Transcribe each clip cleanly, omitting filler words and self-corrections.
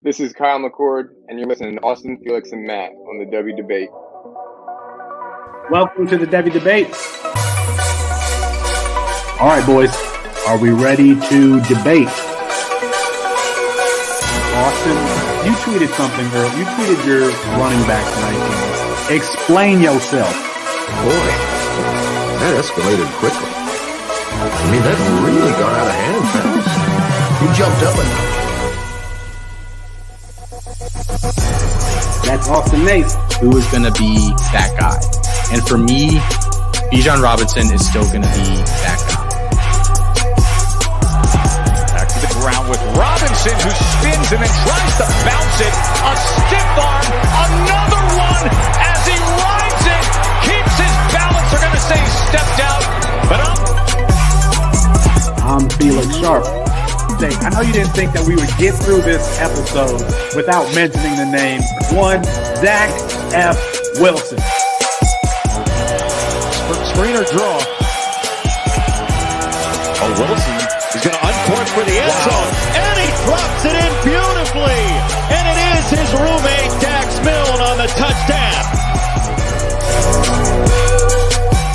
This is Kyle McCord, and you're listening to Austin, Felix, and Matt on the Devy Debate. Welcome to the Devy Debate. All right, boys, are we ready to debate? Austin, you tweeted something, girl. You tweeted your running back rankings. Explain yourself. Boy, that escalated quickly. I mean, that really got out of hand, fellas. You jumped up and That's Austin Nace. Who is going to be that guy? And for me, Bijan Robinson is still going to be that guy. Back to the ground with Robinson, who spins and then tries to bounce it. A stiff arm, another one as he rides it. Keeps his balance. They're going to say stepped out, but I'm Felix Sharp. I know you didn't think that we would get through this episode without mentioning the name one Zach F. Wilson. Screener draw. Oh, Wilson is going to uncork for the end zone, and he drops it in beautifully. And it is his roommate Dax Milne on the touchdown.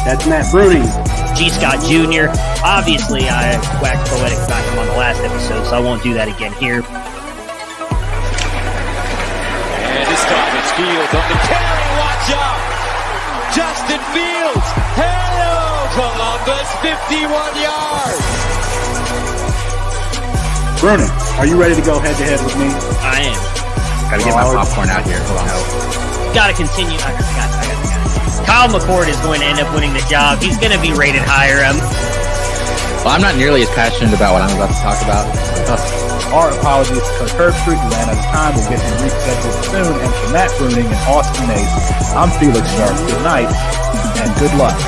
That's Matt Bruning. G. Scott Jr. Obviously, I waxed poetic about him on the last episode, so I won't do that again here. And this time it's Fields on the carry. Watch out! Justin Fields. Hello, Columbus. 51 yards. Bruning, are you ready to go head-to-head with me? I am. Got to get my popcorn out here. Hold on. Got to continue. I got it. Kyle McCord is going to end up winning the job. He's going to be rated higher. Well, I'm not nearly as passionate about what I'm about to talk about. Our apologies to Coach Herbstreit. We ran out of time. We'll get him rescheduled soon. And for Matt Bruning and Austin Nace, I'm Felix Sharp. Good night and good luck.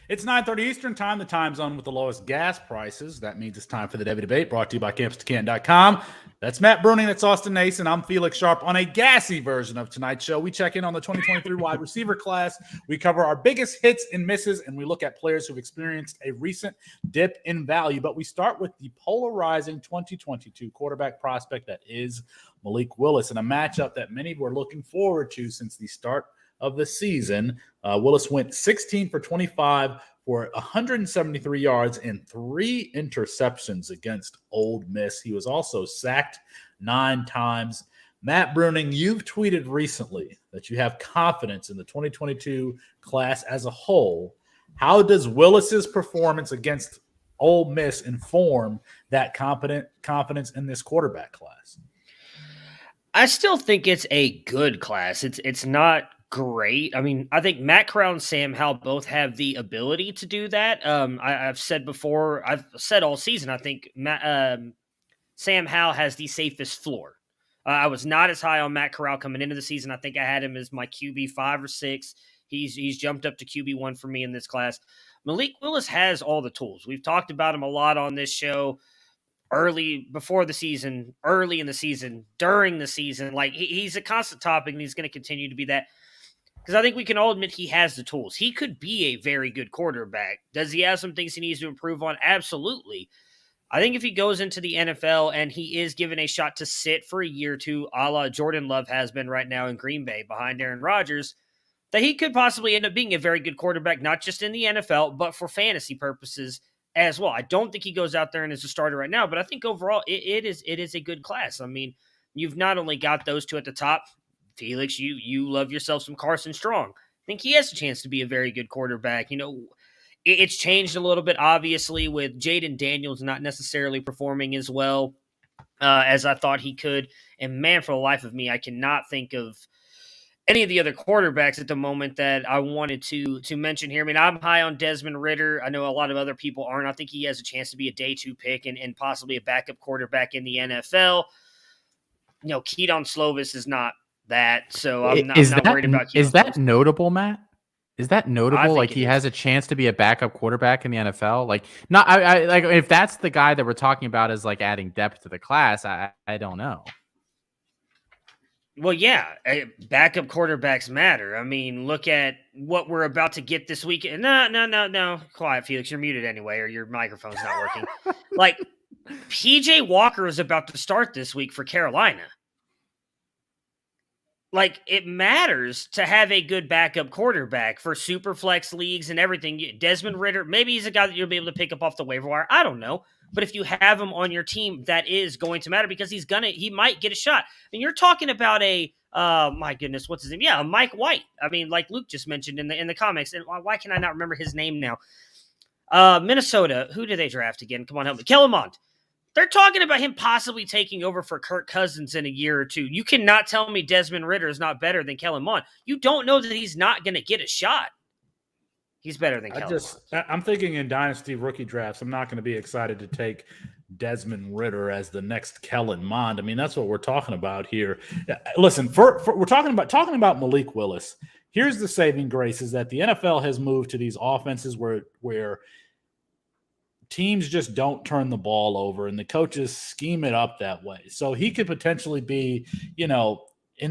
It's 9:30 Eastern time, the time zone with the lowest gas prices. That means it's time for the Devy Debate, brought to you by CampusToCanton.com. That's Matt Bruning, that's Austin Nace, and I'm Felix Sharp. On a gassy version of tonight's show, we check in on the 2023 wide receiver class. We cover our biggest hits and misses, and we look at players who've experienced a recent dip in value. But we start with the polarizing 2022 quarterback prospect that is Malik Willis, in a matchup that many were looking forward to since the start of the season. Willis went 16 for 25 for 173 yards and 3 interceptions against Ole Miss. He was also sacked 9 times. Matt Bruning, you've tweeted recently that you have confidence in the 2022 class as a whole. How does Willis's performance against Ole Miss inform that confidence in this quarterback class? I still think it's a good class. It's not great. I mean, I think Matt Corral and Sam Howell both have the ability to do that. I've said before, I've said all season, I think Sam Howell has the safest floor. I was not as high on Matt Corral coming into the season. I think I had him as my QB 5 or 6. He's jumped up to QB 1 for me in this class. Malik Willis has all the tools. We've talked about him a lot on this show. Early before the season, early in the season, during the season. Like he's a constant topic, and he's going to continue to be that. Because I think we can all admit he has the tools. He could be a very good quarterback. Does he have some things he needs to improve on? Absolutely. I think if he goes into the NFL and he is given a shot to sit for a year or two, a la Jordan Love has been right now in Green Bay behind Aaron Rodgers, that he could possibly end up being a very good quarterback, not just in the NFL, but for fantasy purposes as well. I don't think he goes out there and is a starter right now, but I think overall it is a good class. I mean, you've not only got those two at the top. Felix, you love yourself some Carson Strong. I think he has a chance to be a very good quarterback. You know, it's changed a little bit, obviously, with Jaden Daniels not necessarily performing as well as I thought he could. And man, for the life of me, I cannot think of any of the other quarterbacks at the moment that I wanted to mention here. I mean, I'm high on Desmond Ridder. I know a lot of other people aren't. I think he has a chance to be a day 2 pick and possibly a backup quarterback in the NFL. You know, Keaton Slovis is not that, so I'm not worried about Keaton. Is that notable, Matt? Is that notable? Like he has a chance to be a backup quarterback in the NFL? Like, not I like if that's the guy that we're talking about as like adding depth to the class, I don't know. Well, yeah, backup quarterbacks matter. I mean, look at what we're about to get this weekend. No. Quiet, Felix. You're muted anyway, or your microphone's not working. Like, PJ Walker is about to start this week for Carolina. Like, it matters to have a good backup quarterback for super flex leagues and everything. Desmond Ridder, maybe he's a guy that you'll be able to pick up off the waiver wire. I don't know. But if you have him on your team, that is going to matter because he might get a shot. And you're talking about my goodness, what's his name? Yeah, Mike White. I mean, like Luke just mentioned in the comics. And why can I not remember his name now? Minnesota. Who did they draft again? Come on, help me. Kellen Mond. They're talking about him possibly taking over for Kirk Cousins in a year or two. You cannot tell me Desmond Ridder is not better than Kellen Mond. You don't know that he's not going to get a shot. He's better than Kellen Mond. I'm thinking in dynasty rookie drafts, I'm not going to be excited to take Desmond Ridder as the next Kellen Mond. I mean, that's what we're talking about here. Listen, we're talking about Malik Willis. Here's the saving grace is that the NFL has moved to these offenses where teams just don't turn the ball over and the coaches scheme it up that way. So he could potentially be, in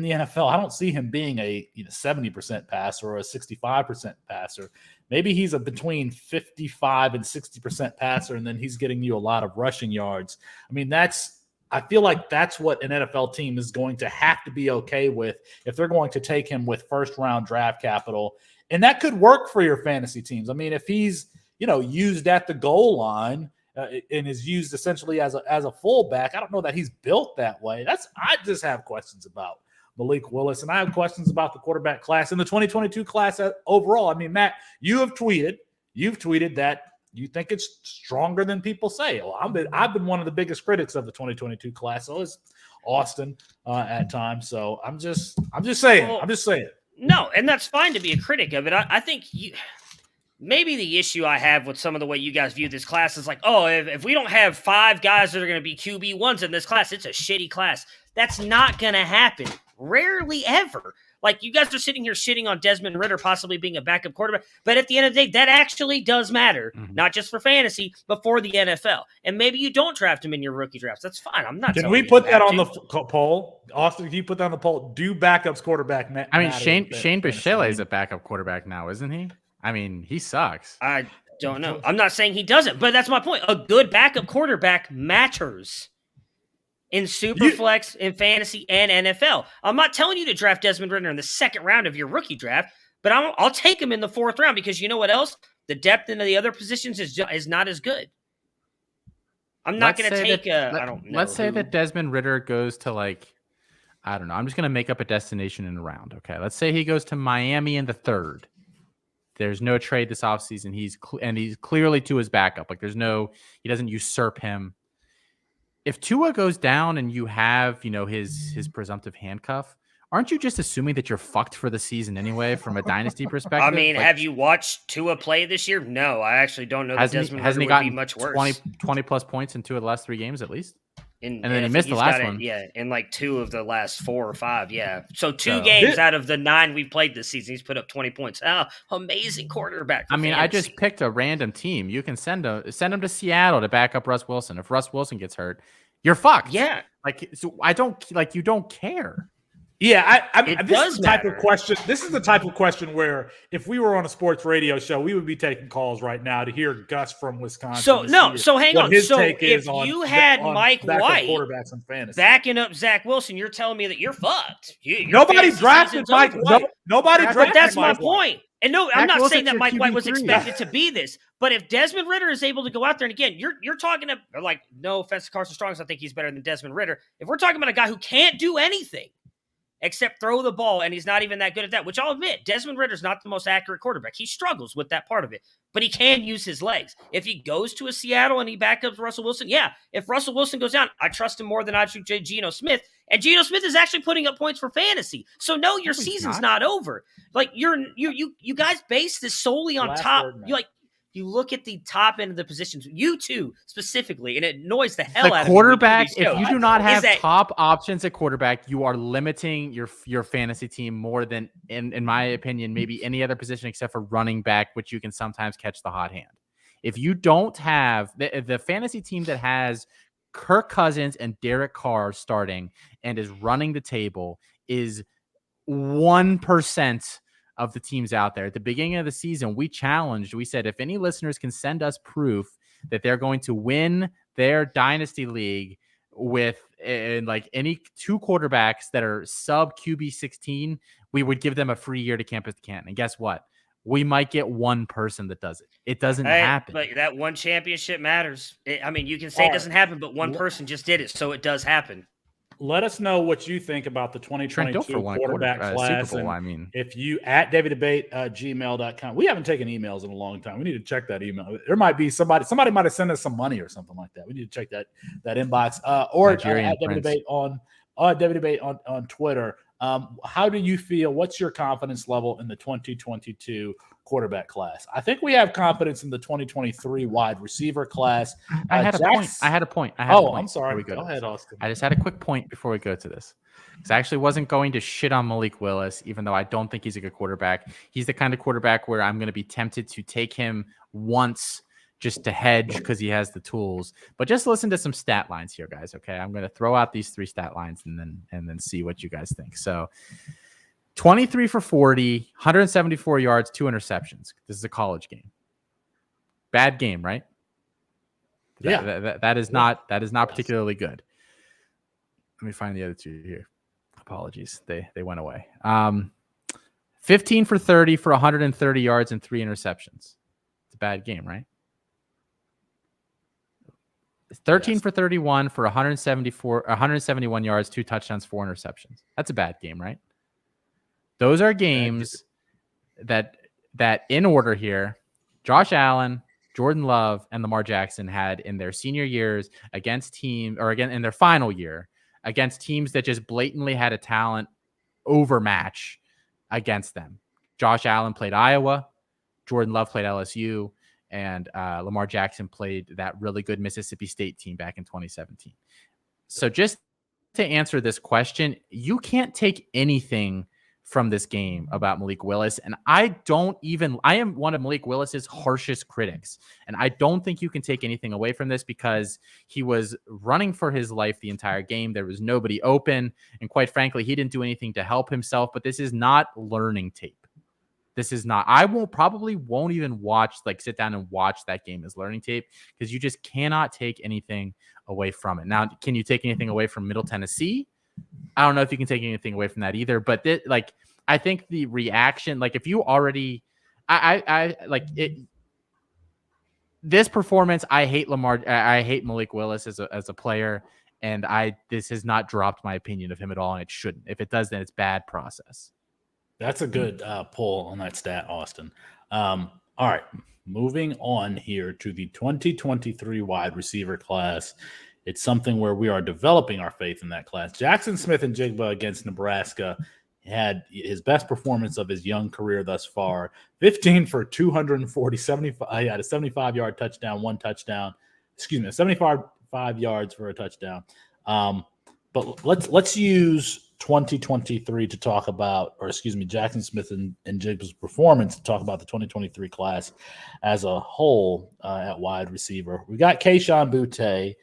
the NFL, I don't see him being a 70% passer or a 65% passer. Maybe he's a between 55 and 60% passer, and then he's getting you a lot of rushing yards. I mean, I feel like that's what an NFL team is going to have to be okay with if they're going to take him with first-round draft capital. And that could work for your fantasy teams. I mean, if he's used at the goal line and is used essentially as a fullback, I don't know that he's built that way. I just have questions about Malik Willis, and I have questions about the quarterback class and the 2022 class overall. I mean, Matt, you've tweeted that you think it's stronger than people say. Well, I've been one of the biggest critics of the 2022 class. So is Austin at times. So I'm just saying. Well, I'm just saying. No, and that's fine to be a critic of it. I think maybe the issue I have with some of the way you guys view this class is like, oh, if we don't have 5 guys that are going to be QB1s in this class, it's a shitty class. That's not going to happen. Rarely ever. Like, you guys are sitting here shitting on Desmond Ridder possibly being a backup quarterback, but at the end of the day, that actually does matter, not just for fantasy, but for the NFL. And maybe you don't draft him in your rookie drafts. That's fine. I'm not. Can we put that on the poll? Austin, can you put that on the poll? Do backups quarterback? I mean, Shane Bichelle is a backup quarterback now, isn't he? I mean, he sucks. I don't know. I'm not saying he doesn't, but that's my point. A good backup quarterback matters in Superflex, in fantasy, and NFL. I'm not telling you to draft Desmond Ridder in the second round of your rookie draft, but I'll take him in the 4th round because you know what else? The depth into the other positions is not as good. I'm not going to take I don't know. Let's say that Desmond Ridder goes to I don't know. I'm just going to make up a destination in a round. Okay. Let's say he goes to Miami in the 3rd. There's no trade this offseason. He's clearly to his backup. He doesn't usurp him. If Tua goes down and you have, his presumptive handcuff, aren't you just assuming that you're fucked for the season anyway from a dynasty perspective? I mean, have you watched Tua play this year? No, I actually don't know that Desmond Ridder would be much worse. 20 plus points in 2 of the last 3 games at least? And then he missed the last one. Yeah, in 2 of the last 4 or 5, yeah. So 2 games out of the 9 we've played this season, he's put up 20 points. Oh, amazing quarterback. I mean, fantasy. I just picked a random team. You can send him to Seattle to back up Russ Wilson. If Russ Wilson gets hurt, you're fucked. Yeah. So I don't you don't care. Yeah, this is the type of question. This is the type of question where if we were on a sports radio show, we would be taking calls right now to hear Gus from Wisconsin. So hang on. So if you had Mike White quarterbacks in fantasy backing up Zach Wilson, you're telling me that you're fucked. Nobody drafted Mike. Nobody drafted. But that's my point. And no, I'm not saying that Mike White was expected to be this, but if Desmond Ridder is able to go out there, and again, you're talking about no offense to Carson Strong, I think he's better than Desmond Ridder. If we're talking about a guy who can't do anything except throw the ball, and he's not even that good at that, which I'll admit, Desmond Ridder's not the most accurate quarterback. He struggles with that part of it, but he can use his legs. If he goes to a Seattle and he backs up Russell Wilson, yeah, if Russell Wilson goes down, I trust him more than I do Geno Smith, and Geno Smith is actually putting up points for fantasy. So no, your season's not over. You guys base this solely on top. You look at the top end of the positions, you two specifically, and it annoys the hell out of me. The quarterback, if you do not have top options at quarterback, you are limiting your fantasy team more than, in my opinion, maybe any other position except for running back, which you can sometimes catch the hot hand. If you don't have the fantasy team that has Kirk Cousins and Derek Carr starting and is running the table is 1% of the teams out there. At the beginning of the season, we said, if any listeners can send us proof that they're going to win their dynasty league with like any 2 quarterbacks that are sub QB 16, we would give them a free year to campus to Canton. And guess what? We might get one person that does it. It doesn't happen. But that one championship matters. You can say it doesn't happen, but one person just did it, so it does happen. Let us know what you think about the 2022 quarterback class. Super Bowl, if you at Devy Debate gmail.com. We haven't taken emails in a long time. We need to check that email. There might be somebody might have sent us some money or something like that. We need to check that inbox. Or at Devy Debate on Devy Debate on Twitter. How do you feel? What's your confidence level in the 2022 quarterback class? I think we have confidence in the 2023 wide receiver class. I had a point. I'm sorry. Go ahead, Austin. I just had a quick point before we go to this. Because I actually wasn't going to shit on Malik Willis, even though I don't think he's a good quarterback. He's the kind of quarterback where I'm going to be tempted to take him once just to hedge because he has the tools. But just listen to some stat lines here, guys. Okay, I'm going to throw out these 3 stat lines and then see what you guys think. So 23 for 40, 174 yards, 2 interceptions. This is a college game. Bad game, right? Yeah. That is not particularly good. Let me find the other 2 here. Apologies. They went away. 15 for 30 for 130 yards and 3 interceptions. It's a bad game, right? 13 for 31 for 171 yards, 2 touchdowns, 4 interceptions. That's a bad game, right? Those are games that in order here, Josh Allen, Jordan Love, and Lamar Jackson had in their senior years in their final year against teams that just blatantly had a talent overmatch against them. Josh Allen played Iowa, Jordan Love played LSU, and Lamar Jackson played that really good Mississippi State team back in 2017. So just to answer this question, you can't take anything from this game about Malik Willis. And I am one of Malik Willis's harshest critics. And I don't think you can take anything away from this because he was running for his life the entire game. There was nobody open. And quite frankly, he didn't do anything to help himself. But this is not learning tape. This is not. I probably won't even sit down and watch that game as learning tape because you just cannot take anything away from it. Now, can you take anything away from Middle Tennessee? I don't know if you can take anything away from that either. But I think the reaction, if you already, this performance. I hate Lamar. I hate Malik Willis as a player, and this has not dropped my opinion of him at all, and it shouldn't. If it does, then it's bad process. That's a good pull on that stat, Austin. All right, moving on here to the 2023 wide receiver class. It's something where we are developing our faith in that class. Jackson Smith-Njigba against Nebraska had his best performance of his young career thus far. 15 for 240, 75. He had a 75-yard touchdown, 1 touchdown. 75 yards for a touchdown. But let's use 2023 to talk about, Jackson Smith and Jigba's performance to talk about the 2023 class as a whole at wide receiver. We got Kayshon Boutte,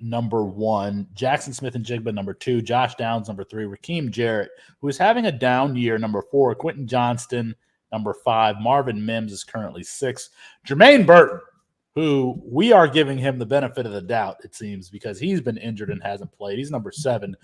number 1, Jackson Smith-Njigba, number 2, Josh Downs, number 3, Raheem Jarrett, who is having a down year, number 4, Quentin Johnston, number 5, Marvin Mims is currently 6, Jermaine Burton, who we are giving him the benefit of the doubt, it seems, because he's been injured and hasn't played. He's number 7.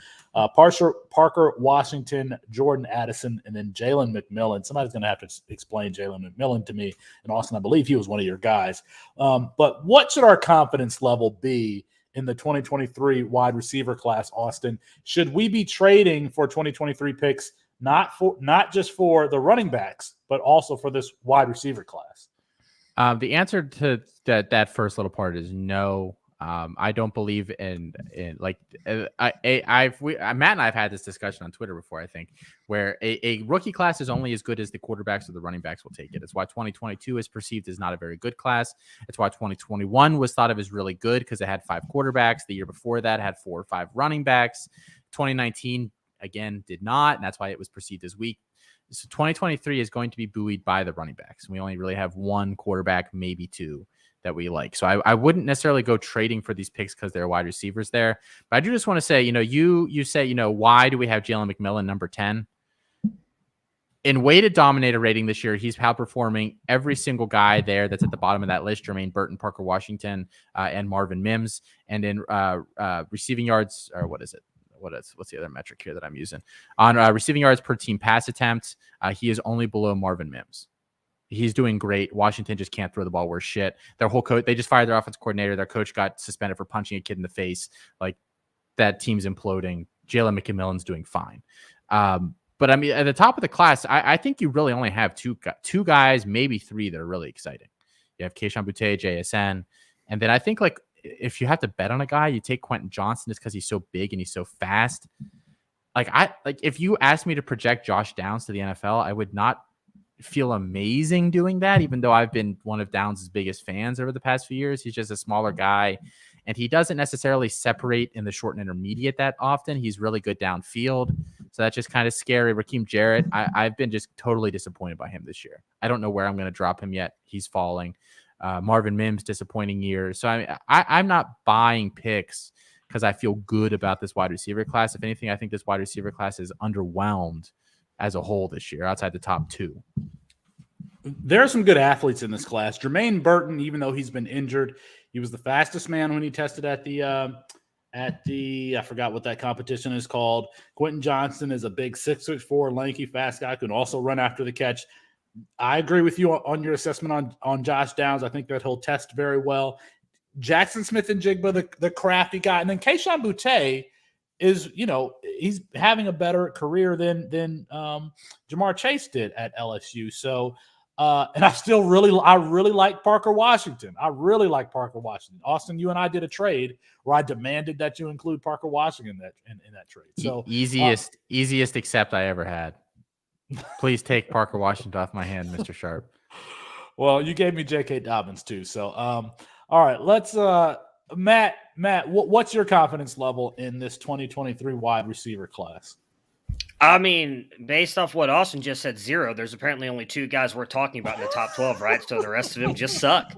Parker Washington, Jordan Addison, and then Jalen McMillan. Somebody's going to have to explain Jalen McMillan to me. And Austin, I believe he was one of your guys. But what should our confidence level be in the 2023 wide receiver class, Austin? Should we be trading for 2023 picks, not just for the running backs, but also for this wide receiver class? The answer to that first little part is no. I don't believe in Matt and I've had this discussion on Twitter before, I think, where a rookie class is only as good as the quarterbacks or the running backs will take it. It's why 2022 is perceived as not a very good class. It's why 2021 was thought of as really good because it had 5 quarterbacks. The year before that had 4 or 5 running backs. 2019, again, did not, and that's why it was perceived as weak. So 2023 is going to be buoyed by the running backs. We only really have one quarterback, maybe two, that we like. So I wouldn't necessarily go trading for these picks because there are wide receivers there. But I do just want to say, you say, why do we have Jalen McMillan number 10? In weighted dominator rating this year, he's outperforming every single guy there that's at the bottom of that list: Jermaine Burton, Parker Washington, and Marvin Mims. And in receiving yards, or what's the other metric here that I'm using? On receiving yards per team pass attempt, he is only below Marvin Mims. He's doing great. Washington just can't throw the ball worth shit. Their whole coach, they just fired their offensive coordinator. Their coach got suspended for punching a kid in the face. Like, that team's imploding. Jalen McMillan's doing fine. But I mean, at the top of the class, I think you really only have two guys, maybe three, that are really exciting. You have Kayshon Boutte, JSN, and then I think, like, if you have to bet on a guy, you take Quentin Johnson just because he's so big and he's so fast. If you asked me to project Josh Downs to the NFL, I would not feel amazing doing that, even though I've been one of Downs' biggest fans over the past few years. He's just a smaller guy, and he doesn't necessarily separate in the short and intermediate that often. He's really good downfield, so that's just kind of scary. Raheem Jarrett, I've been just totally disappointed by him this year. I don't know where I'm going to drop him yet. He's falling. Marvin Mims, disappointing year. So I'm not buying picks because I feel good about this wide receiver class. If anything, I think this wide receiver class is underwhelmed as a whole this year, outside the top two. There are some good athletes in this class. Jermaine Burton, even though he's been injured, he was the fastest man when he tested at the I forgot what that competition is called. Quentin Johnson is a big 6'4", lanky, fast guy, can also run after the catch. I agree with you on your assessment on Josh Downs. I think that he'll test very well. Jackson Smith-Njigba, the crafty guy, and then Kayshon Boutte is, he's having a better career than Jamar Chase did at LSU. So, and I really like Parker Washington. Austin, you and I did a trade where I demanded that you include Parker Washington in that trade. So easiest accept I ever had. Please take Parker Washington off my hand, Mr. Sharp. Well, you gave me J.K. Dobbins too. So, all right, let's Matt, what's your confidence level in this 2023 wide receiver class? I mean, based off what Austin just said, 0. There's apparently only 2 guys we're talking about in the top 12, right? So the rest of them just suck.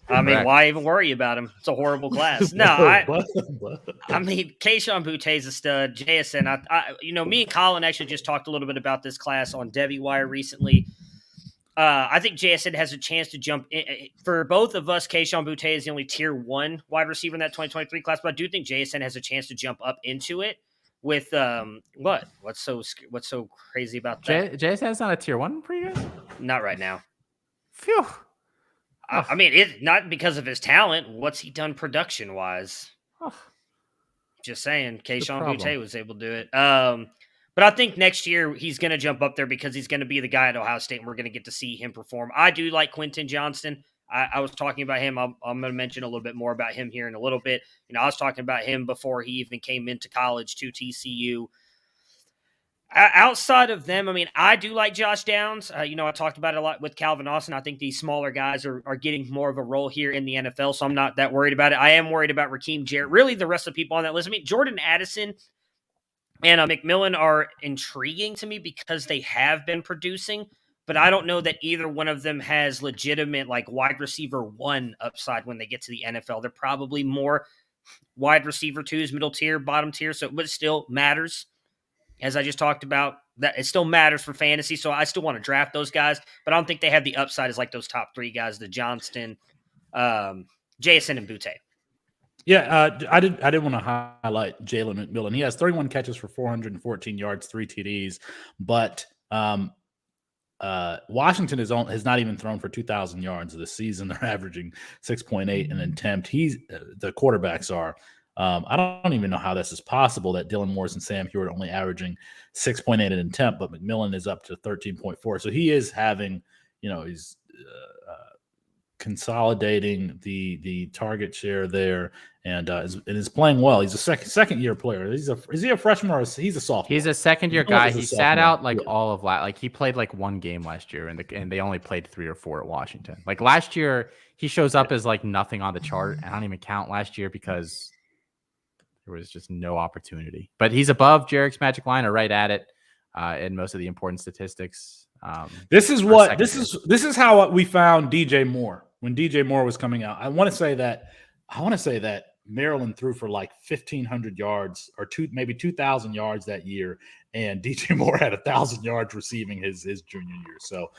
I mean, Correct. Why even worry about him? It's a horrible class. No, I mean, Kayshon Boutte's a stud. JSN, me and Colin actually just talked a little bit about this class on Devy Wire recently. I think JSN has a chance to jump in. For both of us, Kayshon Boutte is the only tier 1 wide receiver in that 2023 class, but I do think JSN has a chance to jump up into it with what's so crazy about that? JSN's not a tier 1 for you guys? Not right now. Phew. I mean, it's not because of his talent. What's he done production-wise? Just saying, Kayshon Boutte was able to do it. But I think next year he's going to jump up there because he's going to be the guy at Ohio State, and we're going to get to see him perform. I do like Quentin Johnston. I was talking about him. I'm going to mention a little bit more about him here in a little bit. I was talking about him before he even came into college to TCU. Outside of them, I mean, I do like Josh Downs. I talked about it a lot with Calvin Austin. I think these smaller guys are getting more of a role here in the NFL, so I'm not that worried about it. I am worried about Raheem Jarrett. Really, the rest of the people on that list. I mean, Jordan Addison and McMillan are intriguing to me because they have been producing, but I don't know that either one of them has legitimate wide receiver 1 upside when they get to the NFL. They're probably more wide receiver 2s, middle tier, bottom tier, but it still matters. As I just talked about, that it still matters for fantasy, so I still want to draft those guys, but I don't think they have the upside as those top 3 guys, the Johnston, JSN, and Boutte. Yeah, I did want to highlight Jalen McMillan. He has 31 catches for 414 yards, 3 TDs, but Washington has not even thrown for 2,000 yards this season. They're averaging 6.8 an attempt. The quarterbacks are. I don't even know how this is possible that Dylan Morris and Sam Hewitt are only averaging 6.8 an attempt, but McMillan is up to 13.4. So he is having, he's consolidating the target share there, and is playing well. He's a second year player. Is he a freshman or he's a sophomore? He's a second year guy. He sat out all of last. He played 1 game last year, and they only played 3 or 4 at Washington. Last year, he shows up as nothing on the chart. I don't even count last year because there was just no opportunity. But he's above Jarek's magic line, or right at it, in most of the important statistics. This is for this is how we found DJ Moore when DJ Moore was coming out. I want to say that Maryland threw for like 1,500 yards or maybe 2,000 yards that year, and DJ Moore had 1,000 yards receiving his junior year. So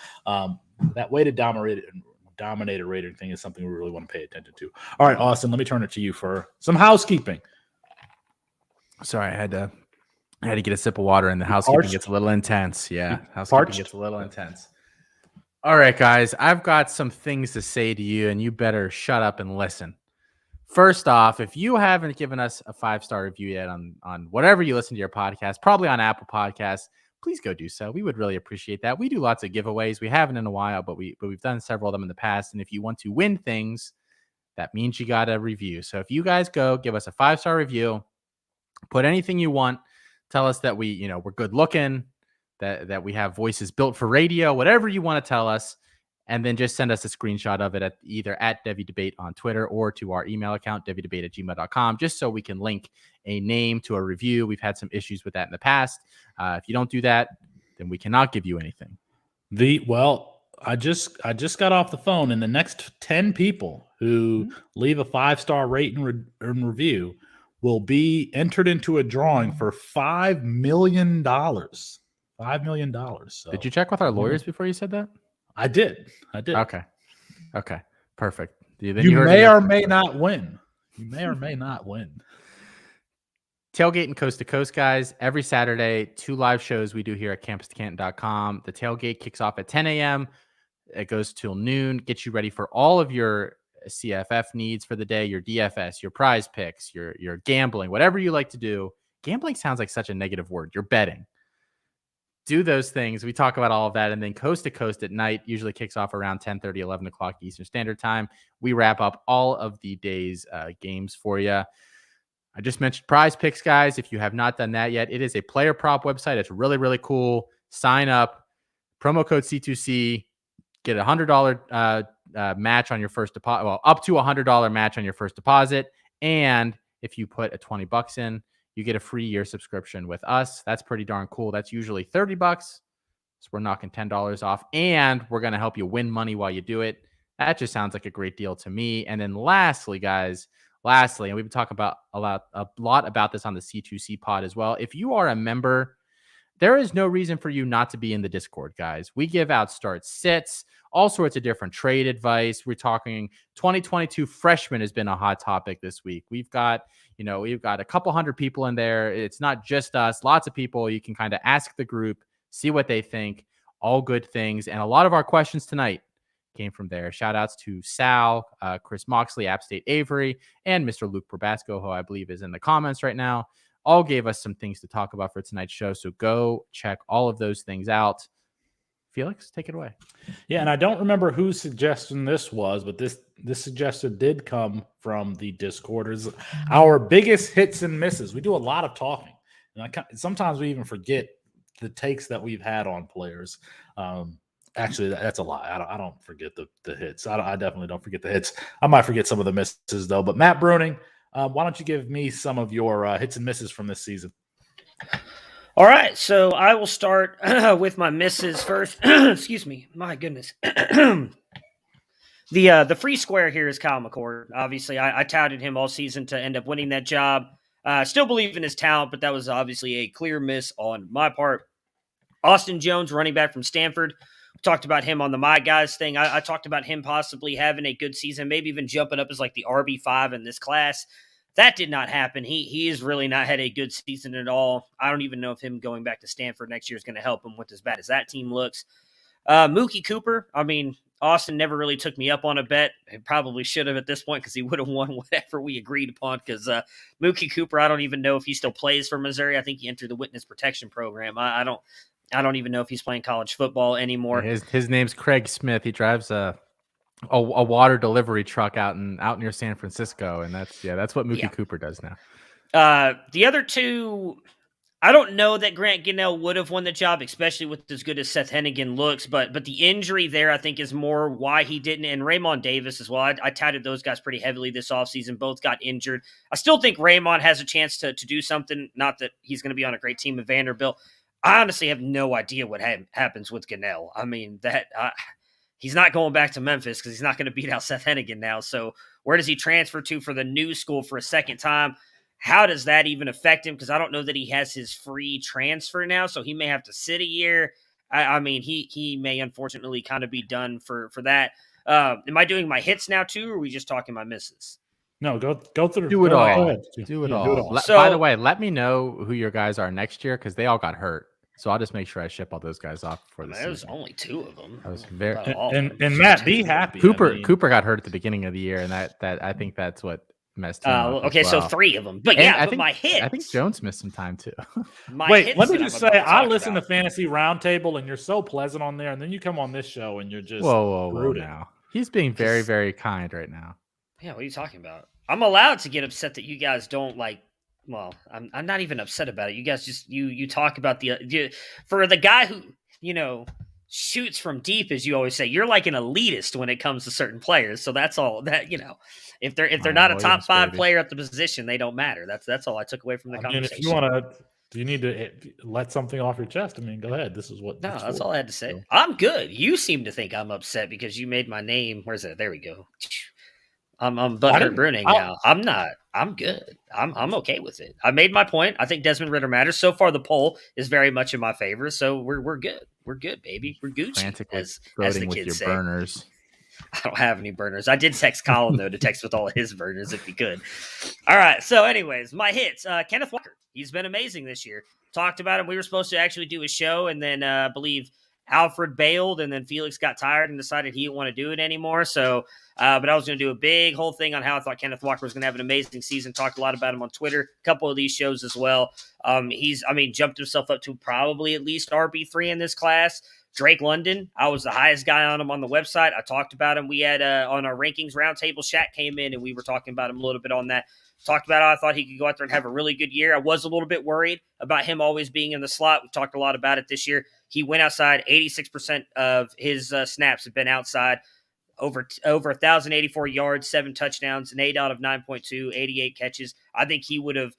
that weighted dominator rating thing is something we really want to pay attention to. All right, Austin, let me turn it to you for some housekeeping. Sorry, I had to get a sip of water, and the housekeeping gets a little intense. Yeah, housekeeping gets a little intense. All right, guys, I've got some things to say to you, and you better shut up and listen. First off, if you haven't given us a 5-star review yet on whatever you listen to your podcast, probably on Apple Podcasts, please go do so. We would really appreciate that. We do lots of giveaways. We haven't in a while, but we've done several of them in the past. And if you want to win things, that means you got a review. So if you guys go give us a 5-star review, put anything you want, tell us that we're good looking, that we have voices built for radio, whatever you want to tell us. And then just send us a screenshot of it either at Devy Debate on Twitter or to our email account, devydebate@gmail.com, just so we can link a name to a review. We've had some issues with that in the past. If you don't do that, then we cannot give you anything. I just got off the phone, and the next 10 people who leave a 5-star rate and review will be entered into a drawing for $5 million. $5 million. So, did you check with our lawyers before you said that? I did. Okay. Perfect. You may or may not win. You may or may not win. Tailgating coast to coast, guys. Every Saturday, 2 live shows we do here at campus2canton.com. The tailgate kicks off at 10 a.m. It goes till noon. Gets you ready for all of your CFF needs for the day, your DFS, your prize picks, your gambling, whatever you like to do. Gambling sounds like such a negative word. You're betting. Do those things. We talk about all of that. And then coast to coast at night usually kicks off around 10:30, 11 o'clock Eastern Standard Time. We wrap up all of the day's games for you. I just mentioned prize picks, guys. If you have not done that yet, it is a player prop website. It's really, really cool. Sign up. Promo code C2C. Get a $100 match on your first deposit. Well, up to a $100 match on your first deposit. And if you put a $20 in, you get a free year subscription with us. That's pretty darn cool. That's usually $30. So we're knocking $10 off, and we're going to help you win money while you do it. That just sounds like a great deal to me. And then lastly, guys, and we've been talking about a lot about this on the C2C pod as well. If you are a member, there is no reason for you not to be in the Discord, guys. We give out start sits, all sorts of different trade advice. We're talking 2022 freshman has been a hot topic this week. We've got a couple hundred people in there. It's not just us. Lots of people. You can kind of ask the group, see what they think. All good things. And a lot of our questions tonight came from there. Shout outs to Sal, Chris Moxley, App State Avery, and Mr. Luke Probasco, who I believe is in the comments right now. All gave us some things to talk about for tonight's show. So go check all of those things out. Felix, take it away. Yeah, and I don't remember whose suggestion this was, but this suggestion did come from the Discorders. Our biggest hits and misses. We do a lot of talking, and sometimes we even forget the takes that we've had on players. Actually, that's a lie. I don't forget the hits. I definitely don't forget the hits. I might forget some of the misses, though. But Matt Bruning, why don't you give me some of your hits and misses from this season? All right, so I will start with my misses first. Excuse me. My goodness. The free square here is Kyle McCord. Obviously, I touted him all season to end up winning that job. Still believe in his talent, but that was obviously a clear miss on my part. Austin Jones, running back from Stanford. We talked about him on the My Guys thing. I talked about him possibly having a good season, maybe even jumping up as like the RB5 in this class. That did not happen. He has really not had a good season at all. I don't even know if him going back to Stanford next year is going to help him with as bad as that team looks. Mookie Cooper, I mean, Austin never really took me up on a bet. He probably should have at this point because he would have won whatever we agreed upon because Mookie Cooper, I don't even know if he still plays for Missouri. I think he entered the witness protection program. I don't even know if he's playing college football anymore. His name's Craig Smith. He drives a water delivery truck out near San Francisco, and that's what Mookie Cooper does now. The other two, I don't know that Grant Gunnell would have won the job, especially with as good as Seth Hennigan looks, but the injury there I think is more why he didn't, and Raymond Davis as well. I touted those guys pretty heavily this offseason. Both got injured. I still think Raymond has a chance to do something, not that he's going to be on a great team at Vanderbilt. I honestly have no idea what happens with Gunnell. I mean, he's not going back to Memphis because he's not going to beat out Seth Hennigan now. So where does he transfer to for the new school for a second time? How does that even affect him? Because I don't know that he has his free transfer now, so he may have to sit a year. I mean, he may unfortunately kind of be done for that. Am I doing my hits now too, or are we just talking my misses? No, go through. Do it go all. ahead. Do it Yeah, all. By So- the way, let me know who your guys are next year because they all got hurt. So I'll just make sure I ship all those guys off before the There's season. only 2 of them. I was very And Matt, be happy. Cooper got hurt at the beginning of the year, and that I think that's what messed him up. Okay, as well. so 3 of them. But And yeah, I but think, my hits. I think Jones missed some time too. My Wait, hits let me that just I'm say, about to I talk listen about. to Fantasy Roundtable, and you're so pleasant on there, and then you come on this show, and you're just Whoa, brooding. now. He's being very, very kind right now. Yeah, what are you talking about? I'm allowed to get upset that you guys don't like. Well, I'm not even upset about it. You guys just you talk about for the guy who shoots from deep, as you always say. You're like an elitist when it comes to certain players. So that's all that If they're not a top 5 player at the position, they don't matter. That's all I took away from the conversation. If you want to, do you need to let something off your chest? I mean, go ahead. This is what. No, that's all I had to say. I'm good. You seem to think I'm upset because you made my name. Where's it? There we go. I'm butthurt Bruning now. I'm not. I'm good. I'm okay with it. I made my point. I think Desmond Ridder matters. So far, the poll is very much in my favor. So we're good. We're good, baby. We're Gucci. Frantically As the voting with kids your say. burners. I don't have any burners. I did text Colin though to text with all of his burners if he could. All right. So, anyways, my hits. Kenneth Walker. He's been amazing this year. Talked about him. We were supposed to actually do a show, and then I believe Alfred bailed, and then Felix got tired and decided he didn't want to do it anymore. So, but I was going to do a big whole thing on how I thought Kenneth Walker was going to have an amazing season. Talked a lot about him on Twitter, a couple of these shows as well. Jumped himself up to probably at least RB3 in this class. Drake London, I was the highest guy on him on the website. I talked about him. We had on our rankings roundtable, Shaq came in and we were talking about him a little bit on that. Talked about how I thought he could go out there and have a really good year. I was a little bit worried about him always being in the slot. We talked a lot about it this year. He went outside. 86% of his snaps have been outside. Over 1,084 yards, 7 touchdowns, an ADOT of 9.2, 88 catches. I think he would have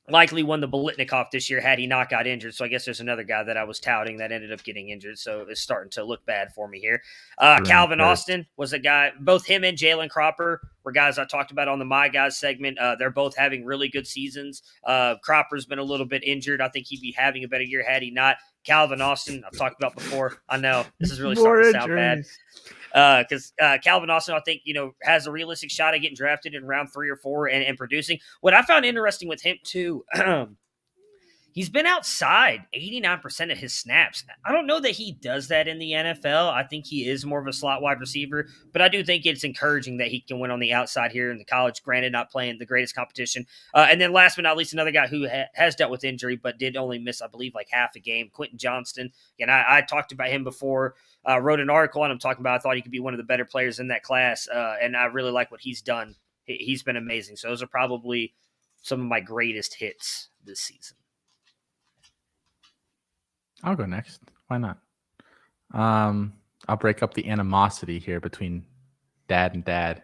likely won the Bolitnikoff this year had he not got injured. So I guess there's another guy that I was touting that ended up getting injured. So it's starting to look bad for me here. Calvin Austin was a guy, both him and Jalen Cropper were guys I talked about on the My Guys segment. They're both having really good seasons. Cropper's been a little bit injured. I think he'd be having a better year had he not. Calvin Austin, I've talked about before. I know this is really starting to sound bad. Because Calvin Austin, I think, has a realistic shot at getting drafted in round 3 or 4 and producing. What I found interesting with him, too, he's been outside 89% of his snaps. I don't know that he does that in the NFL. I think he is more of a slot wide receiver, but I do think it's encouraging that he can win on the outside here in the college, granted not playing the greatest competition. And then last but not least, another guy who has dealt with injury but did only miss, I believe, like half a game, Quentin Johnston. And I talked about him before. Wrote an article on him talking about I thought he could be one of the better players in that class, and I really like what he's done. He's been amazing. So those are probably some of my greatest hits this season. I'll go next. Why not? I'll break up the animosity here between dad and dad.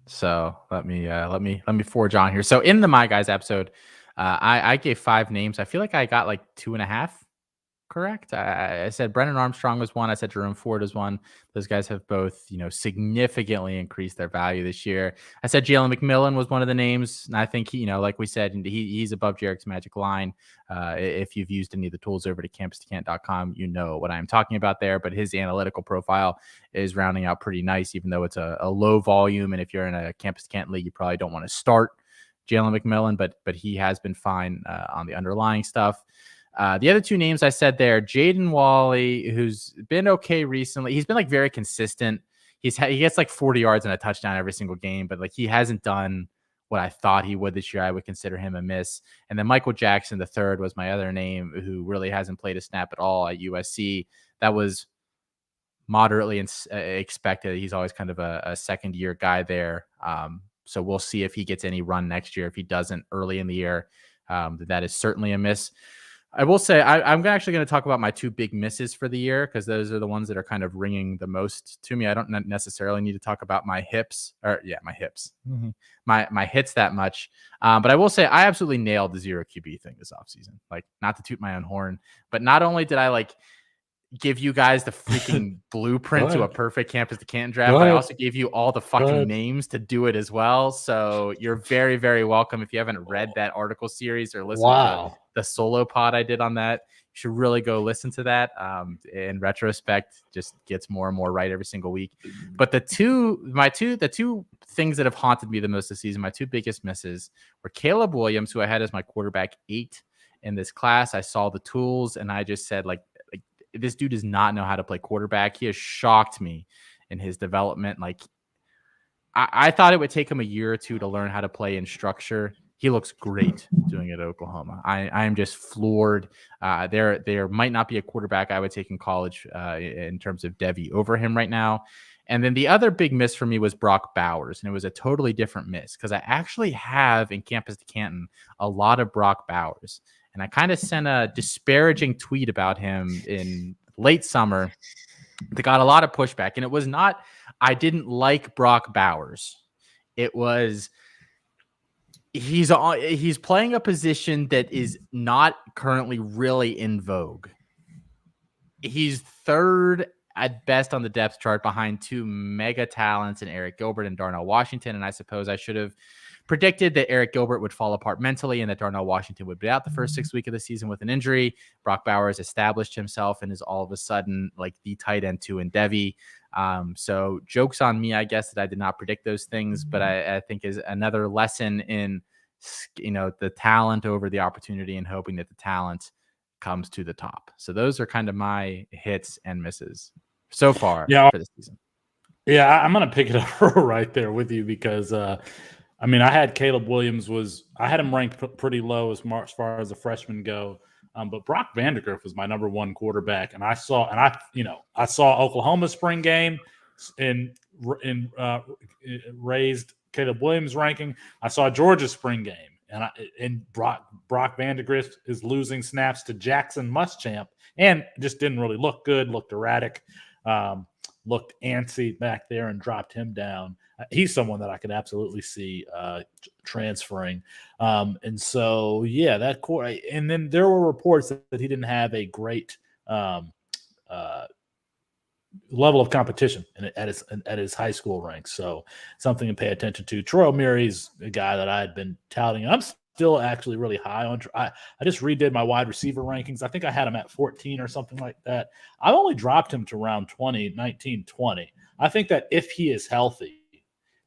So let me forge on here. So in the My Guys episode, I gave 5 names. I feel like I got like 2.5 correct. I said Brennan Armstrong was one. I said Jerome Ford was one. Those guys have both, significantly increased their value this year. I said Jalen McMillan was one of the names. And I think he, like we said, he's above Jarek's magic line. If you've used any of the tools over to campus2canton.com, you know what I'm talking about there. But his analytical profile is rounding out pretty nice, even though it's a low volume. And if you're in a Campus to Canton league, you probably don't want to start Jalen McMillan, but he has been fine on the underlying stuff. The other 2 names I said there, Jaden Wally, who's been okay recently. He's been like very consistent. He gets like 40 yards and a touchdown every single game, but like he hasn't done what I thought he would this year. I would consider him a miss. And then Michael Jackson III was my other name, who really hasn't played a snap at all at USC. That was moderately expected. He's always kind of a second-year guy there. So we'll see if he gets any run next year. If he doesn't early in the year, that is certainly a miss. I will say I'm actually going to talk about my two big misses for the year because those are the ones that are kind of ringing the most to me. I don't necessarily need to talk about my hips my hips, my hits that much. But I will say I absolutely nailed the 0 QB thing this offseason. Like, not to toot my own horn, but not only did I give you guys the freaking blueprint to a perfect Campus to Canton draft, but I also gave you all the fucking names to do it as well. So you're very, very welcome. If you haven't read that article series or listened to the solo pod I did on that, you should really go listen to that. In retrospect, just gets more and more right every single week. But the two things that have haunted me the most this season, my two biggest misses, were Caleb Williams, who I had as my quarterback 8 in this class. I saw the tools and I just said, this dude does not know how to play quarterback. He has shocked me in his development. I thought it would take him a year or two to learn how to play in structure. He looks great doing it at Oklahoma. I am just floored. There might not be a quarterback I would take in college in terms of Devy over him right now. And then the other big miss for me was Brock Bowers, and it was a totally different miss because I actually have in Campus to Canton a lot of Brock Bowers. And I kind of sent a disparaging tweet about him in late summer that got a lot of pushback. And it was not, I didn't like Brock Bowers. It was, he's playing a position that is not currently really in vogue. He's third at best on the depth chart behind two mega talents in Eric Gilbert and Darnell Washington. And I suppose I should have predicted that Eric Gilbert would fall apart mentally and that Darnell Washington would be out the first 6 weeks of the season with an injury. Brock Bowers established himself and is all of a sudden the tight end 2 in Devy. So joke's on me, I guess, that I did not predict those things, but I think is another lesson in, the talent over the opportunity and hoping that the talent comes to the top. So those are kind of my hits and misses so far for this season. Yeah, I'm going to pick it up right there with you because, I had Caleb Williams I had him ranked pretty low as far as the freshmen go. But Brock Vandegrift was my number 1 quarterback. And I saw Oklahoma spring game and raised Caleb Williams ranking. I saw Georgia spring game and Brock Vandegrift is losing snaps to Jackson Muschamp and just didn't really look good, looked erratic, looked antsy back there and dropped him down. He's someone that I could absolutely see transferring. And so, that core. And then there were reports that he didn't have a great level of competition at his high school ranks. So something to pay attention to. Troy O'Meary's a guy that I had been touting. I'm still actually really high on. I just redid my wide receiver rankings. I think I had him at 14 or something like that. I've only dropped him to around 19, 20. I think that if he is healthy,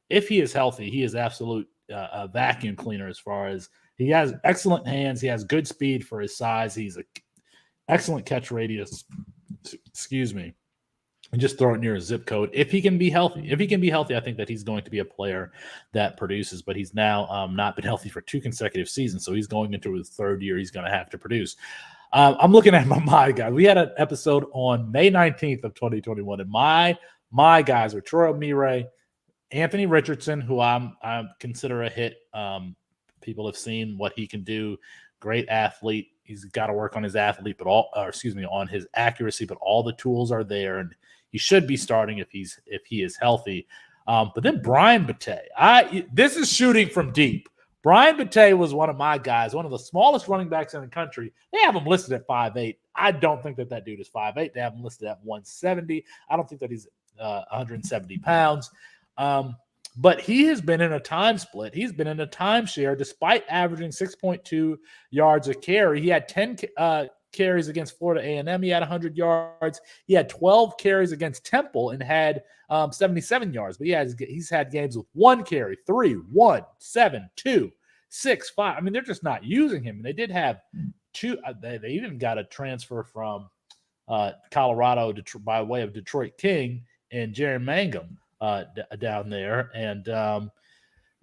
he is absolute a vacuum cleaner as far as he has excellent hands. He has good speed for his size. He's an excellent catch radius. Excuse me. And just throw it near a zip code. If he can be healthy, I think that he's going to be a player that produces. But he's now not been healthy for 2 consecutive seasons, so he's going into his 3rd year. He's going to have to produce. I'm looking at my guy. We had an episode on May 19th of 2021, and my guys were Troy O'Meary, Anthony Richardson, who I consider a hit. People have seen what he can do. Great athlete. He's got to work on his on his accuracy, but all the tools are there, and he should be starting if he is healthy. But then Brian Batey. This is shooting from deep. Brian Batey was one of my guys, one of the smallest running backs in the country. They have him listed at 5'8". I don't think that dude is 5'8". They have him listed at 170. I don't think that he's 170 pounds. But he has been in a time split. He's been in a timeshare despite averaging 6.2 yards a carry. He had 10 carries against Florida A&M. He had 100 yards. He had 12 carries against Temple and had 77 yards. But he's had games with 1 carry, 3, 1, 7, 2, 6, 5. They're just not using him. And they did have 2. They even got a transfer from Colorado by way of Detroit King and Jerry Mangum down there. And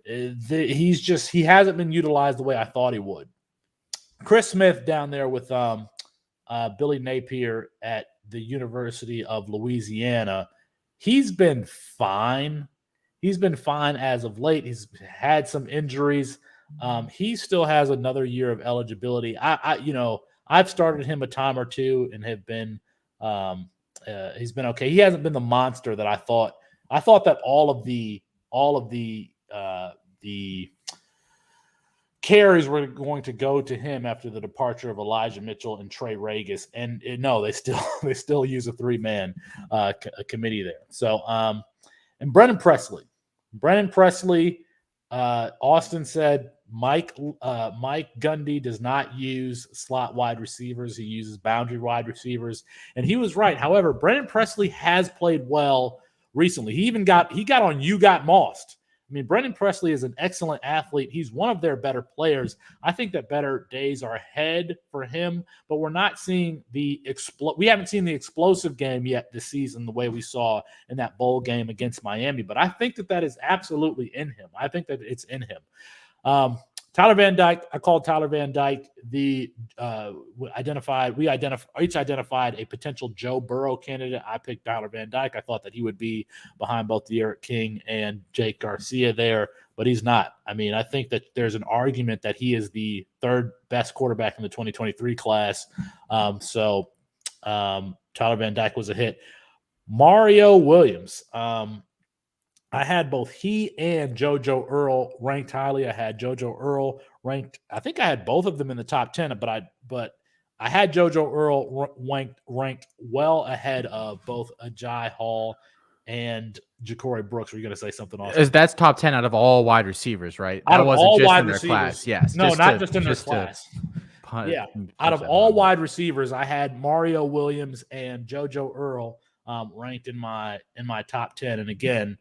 he hasn't been utilized the way I thought he would. Chris Smith down there with Billy Napier at the University of Louisiana. He's been fine. He's been fine as of late. He's had some injuries. He still has another year of eligibility. I've started him a time or two and have been he's been okay. He hasn't been the monster that I thought. I thought that all of the carries were going to go to him after the departure of Elijah Mitchell and Trey Regis, and no, they still use a 3-man committee there. So, and Brennan Presley, Austin said Mike Gundy does not use slot wide receivers; he uses boundary wide receivers, and he was right. However, Brennan Presley has played well recently. He got on You Got Mossed. I mean, Brendan Presley is an excellent athlete. He's one of their better players. I think that better days are ahead for him, but we're not seeing we haven't seen the explosive game yet this season the way we saw in that bowl game against Miami. But I think that is absolutely in him. I think that it's in him. Tyler Van Dyke, I called Tyler Van Dyke. We each identified a potential Joe Burrow candidate. I picked Tyler Van Dyke. I thought that he would be behind both De'Aaron King and Jake Garcia there, but he's not. I mean, I think that there's an argument that he is the third best quarterback in the 2023 class. So Tyler Van Dyke was a hit. Mario Williams. I had both he and JoJo Earl ranked highly. I had JoJo Earl ranked. I think I had both of them in the top 10, but I had JoJo Earl ranked well ahead of both Ajay Hall and Ja'Cory Brooks. Were you going to say something else? That's top 10 out of all wide receivers, right? Out of all wide receivers. Class. Yes. No, not just in their class. Yeah. Out of all wide receivers, I had Mario Williams and JoJo Earl ranked in my top 10. And again,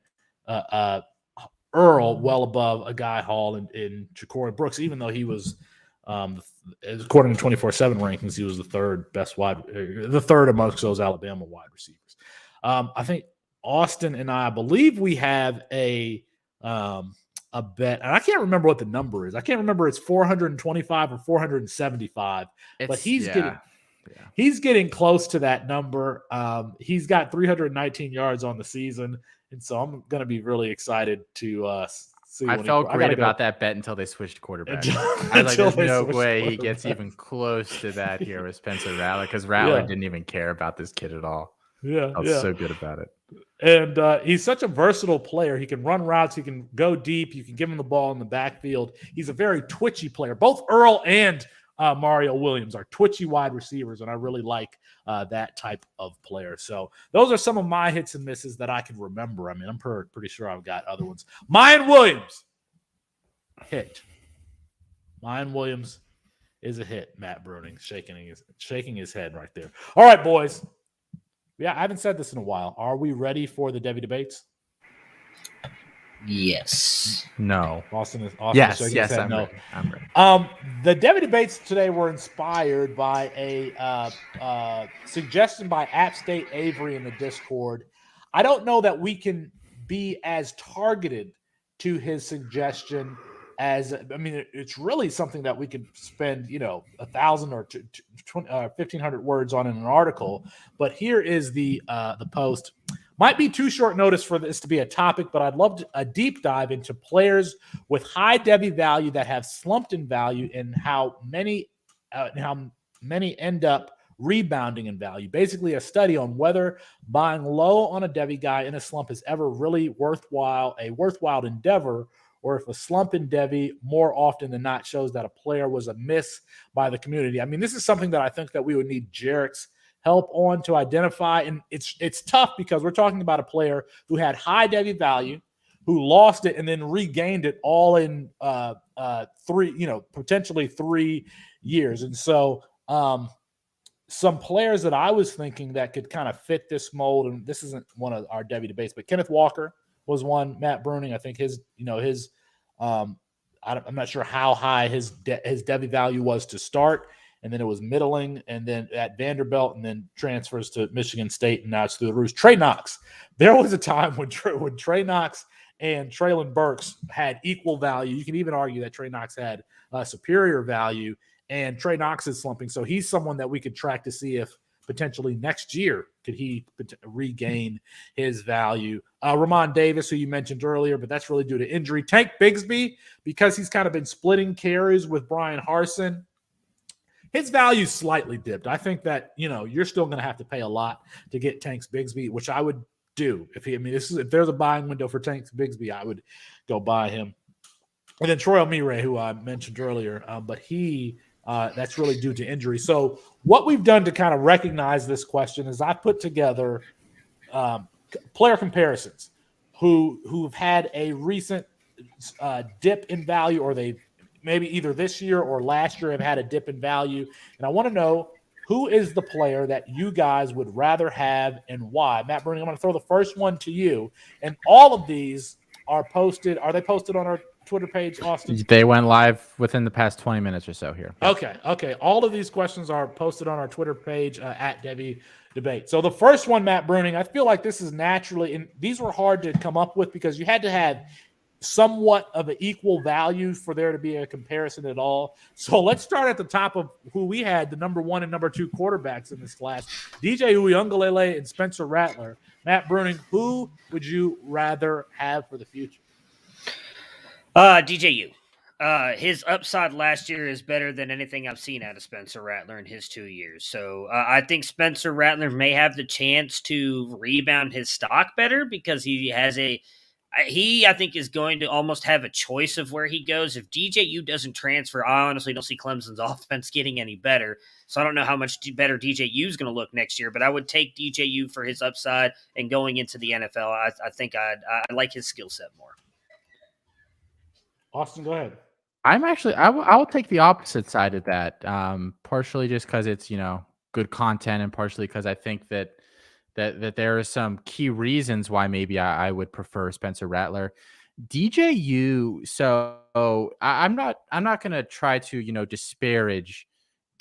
Earl well above Ajay Hall and Ja'Cory Brooks, even though he was, according to 24/7 rankings, he was the third amongst those Alabama wide receivers. I think Austin and I believe we have a bet, and I can't remember what the number is. I can't remember it's 425 or 475, but he's getting close to that number. He's got 319 yards on the season. And so I'm going to be really excited to see. I felt great about that bet until they switched quarterback. I was like, there's no way he gets even close to that here with Spencer Rattler, because Rattler didn't even care about this kid at all. Yeah, I was so good about it. And he's such a versatile player. He can run routes. He can go deep. You can give him the ball in the backfield. He's a very twitchy player. Both Earl and Mario Williams are twitchy wide receivers, and I really like that type of player. So those are some of my hits and misses that I can remember. I mean, I'm pretty sure I've got other ones. Mayan Williams, hit. Mayan Williams is a hit. Matt Bruning shaking his head right there. All right, boys. Yeah, I haven't said this in a while. Are we ready for the Devy debates? Yes. No. Austin yes, said no. I'm ready. The Devy debates today were inspired by a suggestion by App State Avery in the Discord. I don't know that we can be as targeted to his suggestion as, I mean, it's really something that we could spend, 1,000 or 1,500 words on in an article. But here is the post. Might be too short notice for this to be a topic, but I'd love a deep dive into players with high Devy value that have slumped in value and how many end up rebounding in value. Basically, a study on whether buying low on a Devy guy in a slump is ever really worthwhile endeavor, or if a slump in Devy more often than not shows that a player was a miss by the community. I mean, this is something that I think that we would need Jarek's help on to identify. And it's tough because we're talking about a player who had high Devy value, who lost it and then regained it all in potentially 3 years. And so some players that I was thinking that could kind of fit this mold, and this isn't one of our Devy debates, but Kenneth Walker was one. Matt Bruning, I think I'm not sure how high his Devy value was to start, and then it was middling, and then at Vanderbilt, and then transfers to Michigan State, and now it's through the roof. Trey Knox. There was a time when Trey Knox and Traylon Burks had equal value. You can even argue that Trey Knox had superior value, and Trey Knox is slumping. So he's someone that we could track to see if potentially next year could he regain his value. Ramon Davis, who you mentioned earlier, but that's really due to injury. Tank Bigsby, because he's kind of been splitting carries with Brian Harsin. his value slightly dipped. I think that, you're still going to have to pay a lot to get Tanks Bigsby, which I would do. If there's a buying window for Tanks Bigsby, I would go buy him. And then Troy Almire, who I mentioned earlier, but that's really due to injury. So what we've done to kind of recognize this question is I put together player comparisons who've had a recent dip in value, or they maybe either this year or last year have had a dip in value. And I want to know, who is the player that you guys would rather have and why? Matt Bruning, I'm going to throw the first one to you. And all of these are posted. Are they posted on our Twitter page, Austin? They went live within the past 20 minutes or so here. Okay. All of these questions are posted on our Twitter page at Devy Debate. So the first one, Matt Bruning, I feel like this is naturally, and these were hard to come up with because you had to have somewhat of an equal value for there to be a comparison at all. So let's start at the top of who we had, the number 1 and number 2 quarterbacks in this class, DJ Uiagalelei and Spencer Rattler. Matt Bruning, who would you rather have for the future? DJU. His upside last year is better than anything I've seen out of Spencer Rattler in his 2 years. So I think Spencer Rattler may have the chance to rebound his stock better because I think is going to almost have a choice of where he goes. If DJU doesn't transfer, I honestly don't see Clemson's offense getting any better. So I don't know how much better DJU is going to look next year, but I would take DJU for his upside and going into the NFL. I think I like his skill set more. Austin, go ahead. I will take the opposite side of that, partially just because it's, good content, and partially because I think that there are some key reasons why maybe I would prefer Spencer Rattler. DJU, so I'm not going to try to, disparage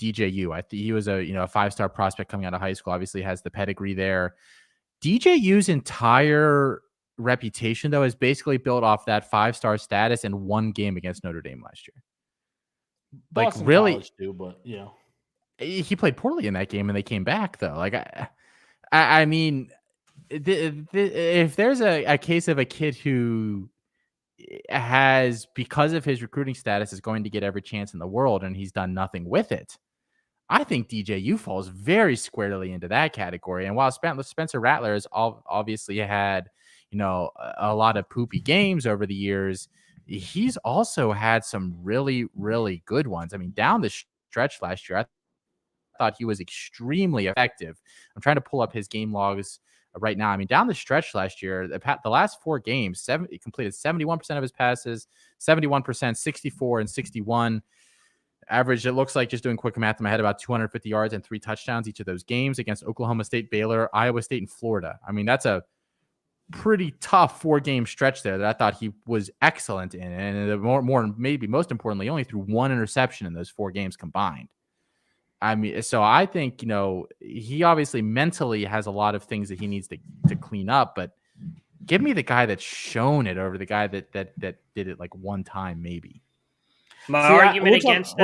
DJU. I think he was a 5-star prospect coming out of high school, obviously has the pedigree there. DJU's entire reputation, though, is basically built off that 5-star status in one game against Notre Dame last year. Boston really, College too, but he played poorly in that game, and they came back though. I mean, if there's a case of a kid who has, because of his recruiting status, is going to get every chance in the world, and he's done nothing with it, I think DJU falls very squarely into that category. And while Spencer Rattler has obviously had, a lot of poopy games over the years, he's also had some really, really good ones. I mean, down the stretch last year, I thought he was extremely effective. I'm trying to pull up his game logs right now. I mean, down the stretch last year, the last 4 games, he completed 71% of his passes, 71%, 64, and 61. Average, it looks like, just doing quick math in my head, about 250 yards and 3 touchdowns each of those games against Oklahoma State, Baylor, Iowa State, and Florida. I mean, that's a pretty tough 4-game stretch there that I thought he was excellent in. And maybe most importantly, only threw 1 interception in those 4 games combined. I mean, so I think, he obviously mentally has a lot of things that he needs to clean up, but give me the guy that's shown it over the guy that did it like one time, maybe. My argument against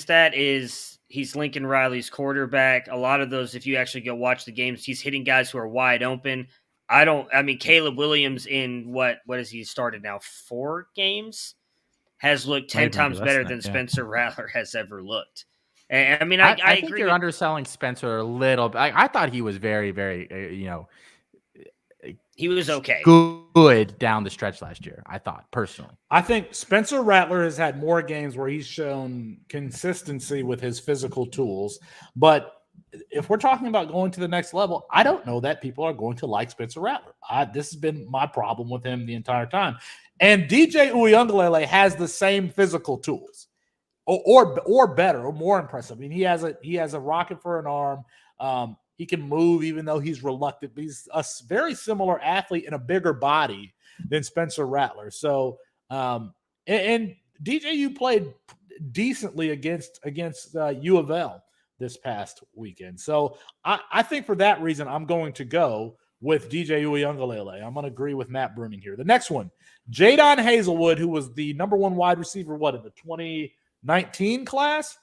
that is he's Lincoln Riley's quarterback. A lot of those, if you actually go watch the games, he's hitting guys who are wide open. Caleb Williams in what has he started now? 4 games? Has looked 10 times better than Spencer Rattler has ever looked. And I think agree. You're underselling Spencer a little bit. I thought he was very, very, he was okay. Good down the stretch last year, I thought, personally. I think Spencer Rattler has had more games where he's shown consistency with his physical tools. But if we're talking about going to the next level, I don't know that people are going to like Spencer Rattler. This has been my problem with him the entire time. And DJ Uiagalelei has the same physical tools, or better, or more impressive. I mean, he has a rocket for an arm. He can move even though he's reluctant. But he's a very similar athlete and a bigger body than Spencer Rattler. So, and DJU played decently against U of L this past weekend. So I think for that reason, I'm going to go with DJ Uiagalelei. I'm going to agree with Matt Bruning here. The next one, Jadon Hazelwood, who was the number 1 wide receiver, in the 2019 class,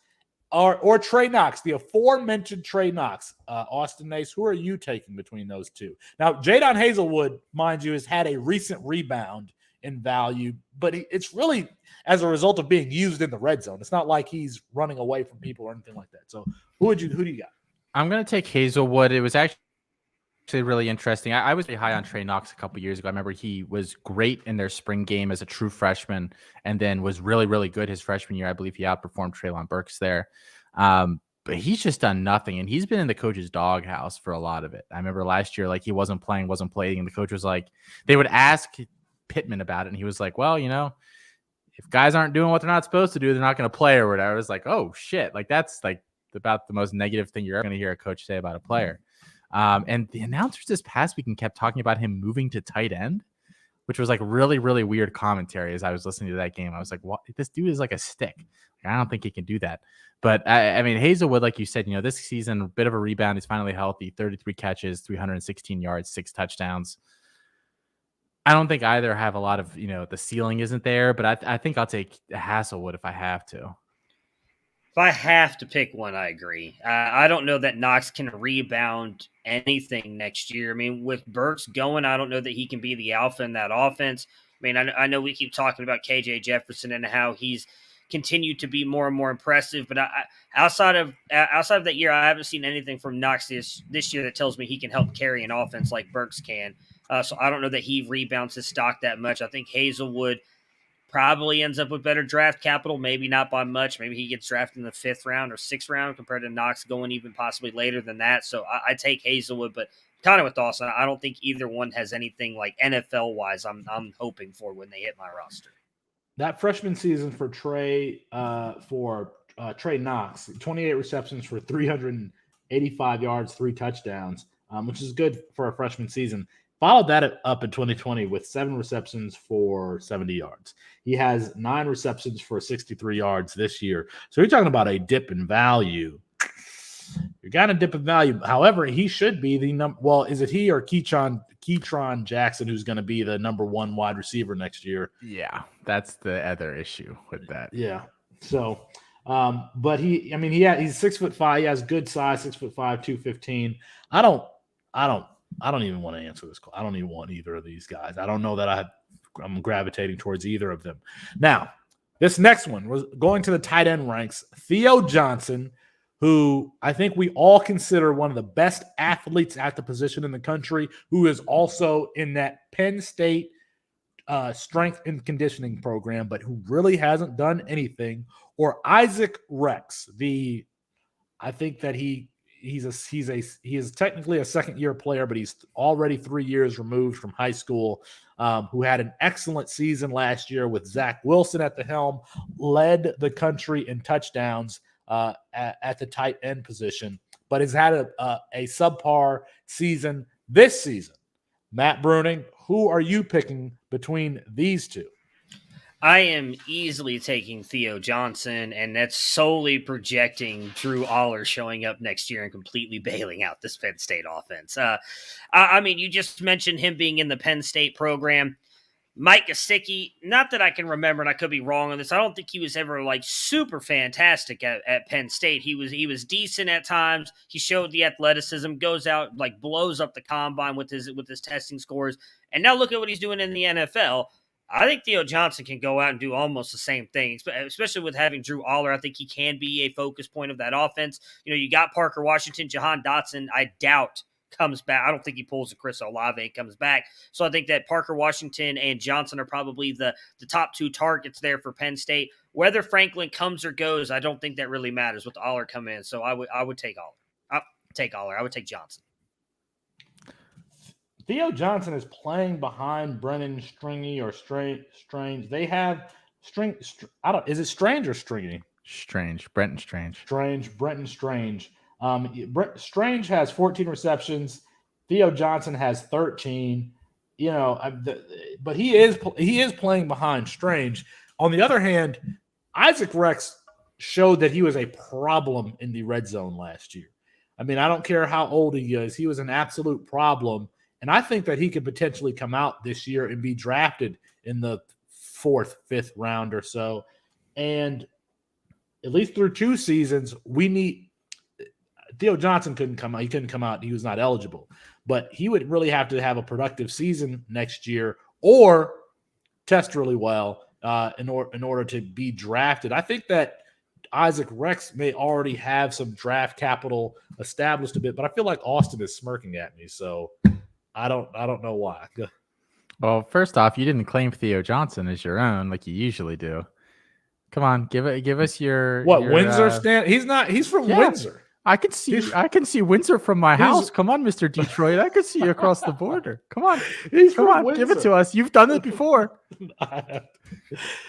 or Trey Knox, the aforementioned Trey Knox. Austin Nace, who are you taking between those two? Now, Jadon Hazelwood, mind you, has had a recent rebound in value, but it's really as a result of being used in the red zone. It's not like he's running away from people or anything like that. So who do you got? I'm going to take Hazelwood. It was actually really interesting. I was pretty high on Trey Knox a couple years ago. I remember he was great in their spring game as a true freshman and then was really, really good his freshman year. I believe he outperformed Treylon Burks there. But he's just done nothing, and he's been in the coach's doghouse for a lot of it. I remember last year, like, he wasn't playing, and the coach was like, they would ask Pittman about it, and he was like, well, if guys aren't doing what they're not supposed to do, they're not going to play or whatever. It was like, oh, shit. Like, that's, like, about the most negative thing you're ever going to hear a coach say about a player. And the announcers this past weekend kept talking about him moving to tight end, which was, like, really, really weird commentary as I was listening to that game. I was like, what? This dude is like a stick. I don't think he can do that. But I mean, Hazelwood, like you said, this season, a bit of a rebound. He's finally healthy, 33 catches, 316 yards, 6 touchdowns. I don't think either have a lot of, the ceiling isn't there, but I think I'll take Hazelwood if I have to. If I have to pick one, I agree. I don't know that Knox can rebound anything next year. I mean, with Burks going, I don't know that he can be the alpha in that offense. I mean, I know we keep talking about KJ Jefferson and how he's continued to be more and more impressive, but outside of that year, I haven't seen anything from Knox this year that tells me he can help carry an offense like Burks can. So I don't know that he rebounds his stock that much. I think Hazelwood probably ends up with better draft capital, maybe not by much. Maybe he gets drafted in the 5th round or 6th round compared to Knox going even possibly later than that. So I take Hazelwood, but kind of with Dawson, I don't think either one has anything like NFL-wise I'm hoping for when they hit my roster. That freshman season for Trey Knox, 28 receptions for 385 yards, 3 touchdowns, which is good for a freshman season. Followed that up in 2020 with 7 receptions for 70 yards. He has 9 receptions for 63 yards this year. So you're talking about a dip in value. You got a dip in value. However, he should be the number. Well, is it he or Keetron Jackson who's going to be the number 1 wide receiver next year? Yeah, that's the other issue with that. Yeah. So, but he's 6'5". He has good size, 6'5", 215. I don't even want to answer this call. I don't even want either of these guys. I don't know that I'm gravitating towards either of them. Now, this next one was going to the tight end ranks. Theo Johnson, who I think we all consider one of the best athletes at the position in the country, who is also in that Penn State strength and conditioning program, but who really hasn't done anything. Or Isaac Rex, I think that he is technically a second-year player, but he's already 3 years removed from high school, who had an excellent season last year with Zach Wilson at the helm, led the country in touchdowns at the tight end position, but has had a subpar season this season. Matt Bruning, who are you picking between these two? I am easily taking Theo Johnson, and that's solely projecting Drew Aller showing up next year and completely bailing out this Penn State offense. I mean, you just mentioned him being in the Penn State program. Mike Gesicki, not that I can remember, and I could be wrong on this, I don't think he was ever like super fantastic at Penn State. He was decent at times. He showed the athleticism, goes out, like blows up the combine with his testing scores. And now look at what he's doing in the NFL. I think Theo Johnson can go out and do almost the same thing, especially with having Drew Aller. I think he can be a focus point of that offense. You got Parker Washington, Jahan Dotson, I doubt comes back. I don't think he pulls a Chris Olave and comes back. So I think that Parker Washington and Johnson are probably the top 2 targets there for Penn State. Whether Franklin comes or goes, I don't think that really matters with Aller coming in. So I would take Aller. I would take Johnson. Theo Johnson is playing behind Brennan Stringy or Strange. They have is it Strange or Stringy? Strange. Brenton Strange. Brenton Strange. Strange has 14 receptions. Theo Johnson has 13. But he is playing behind Strange. On the other hand, Isaac Rex showed that he was a problem in the red zone last year. I mean, I don't care how old he is. He was an absolute problem. And I think that he could potentially come out this year and be drafted in the 4th, 5th round or so. And at least through 2 seasons, Theo Johnson couldn't come out. He couldn't come out. He was not eligible. But he would really have to have a productive season next year, or test really well in order to be drafted. I think that Isaac Rex may already have some draft capital established a bit, but I feel like Austin is smirking at me, so I don't know why. Well, first off, you didn't claim Theo Johnson as your own like you usually do. Come on, give us your Windsor stand. He's from Windsor. I can see Windsor from my house. Come on, Mr. Detroit. I can see you across the border. Come on. Give it to us. You've done it before.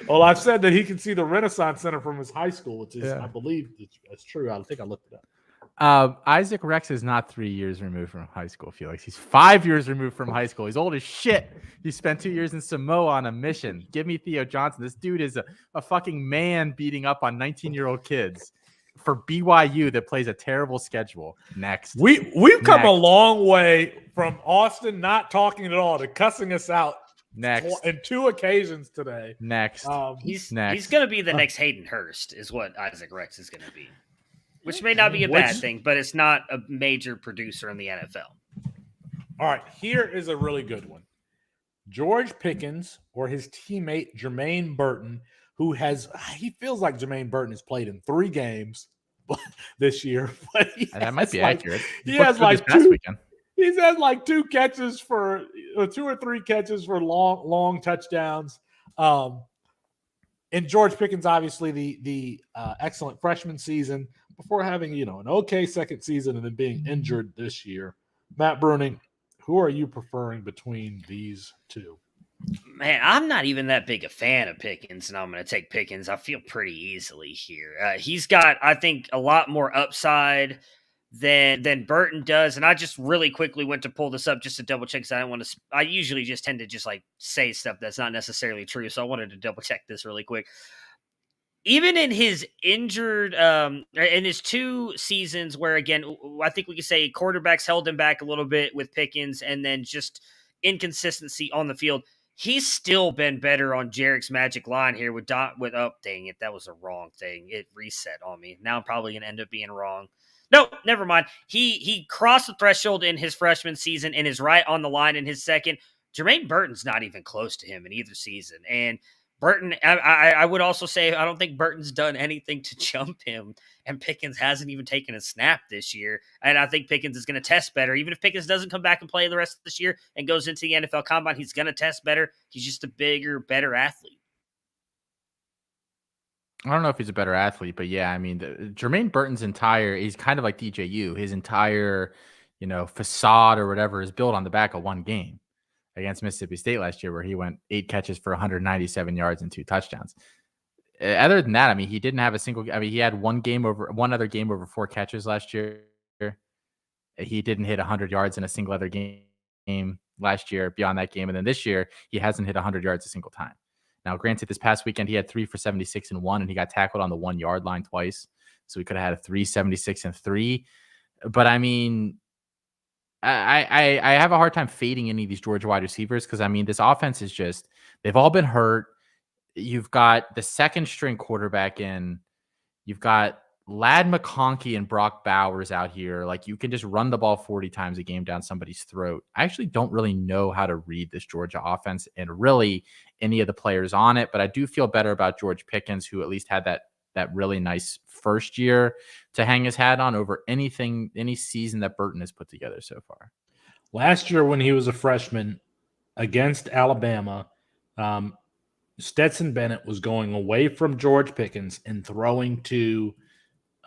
Well, I've said that he can see the Renaissance Center from his high school, which is, I believe, that's true. I think I looked it up. Isaac Rex is not 3 years removed from high school, Felix. He's 5 years removed from high school. He's old as shit. He spent 2 years in Samoa on a mission. Give me Theo Johnson. This dude is a fucking man beating up on 19-year-old kids for BYU that plays a terrible schedule. Next. We've come a long way from Austin not talking at all to cussing us out in 2 occasions today. Next. He's going to be the next Hayden Hurst is what Isaac Rex is going to be. Which may not be a bad thing, but it's not a major producer in the NFL. All right, here is a really good one. George Pickens or his teammate Jermaine Burton, he feels like Jermaine Burton has played in 3 games this year. But that might be accurate. He has like 2 weekend. He's had like 2 catches for 2 or 3 catches for long touchdowns. And George Pickens, obviously, the excellent freshman season before having, an okay second season and then being injured this year. Matt Bruning, who are you preferring between these 2? Man, I'm not even that big a fan of Pickens, and I'm going to take Pickens. I feel pretty easily here. He's got, I think, a lot more upside than Burton does. And I just really quickly went to pull this up just to double check because I didn't want to. I usually just tend to just like say stuff that's not necessarily true. So I wanted to double check this really quick. Even in his injured, in his 2 seasons where, again, I think we could say quarterbacks held him back a little bit with Pickens and then just inconsistency on the field, he's still been better on Jarek's magic line here with dang it, that was a wrong thing. It reset on me. Now I'm probably going to end up being wrong. No, never mind. He crossed the threshold in his freshman season and is right on the line in his second. Jermaine Burton's not even close to him in either season. And Burton, I would also say I don't think Burton's done anything to jump him, and Pickens hasn't even taken a snap this year. And I think Pickens is going to test better. Even if Pickens doesn't come back and play the rest of this year and goes into the NFL Combine, he's going to test better. He's just a bigger, better athlete. I don't know if he's a better athlete, but yeah, I mean, Jermaine Burton's he's kind of like DJU. His entire, facade or whatever is built on the back of 1 game against Mississippi State last year, where he went 8 catches for 197 yards and 2 touchdowns. Other than that, I mean, he didn't have he had one other game over 4 catches last year. He didn't hit 100 yards in a single other game last year beyond that game. And then this year, he hasn't hit 100 yards a single time. Now, granted, this past weekend, he had 3 for 76 and 1, and he got tackled on the 1-yard line twice. So he could have had a 376 and 3. But I mean, I have a hard time fading any of these Georgia wide receivers because, I mean, this offense is just, they've all been hurt. You've got the second string quarterback in. You've got Ladd McConkey and Brock Bowers out here. Like, you can just run the ball 40 times a game down somebody's throat. I actually don't really know how to read this Georgia offense and really any of the players on it, but I do feel better about George Pickens, who at least had that really nice first year to hang his hat on over any season that Burton has put together so far. Last year when he was a freshman against Alabama, Stetson Bennett was going away from George Pickens and throwing to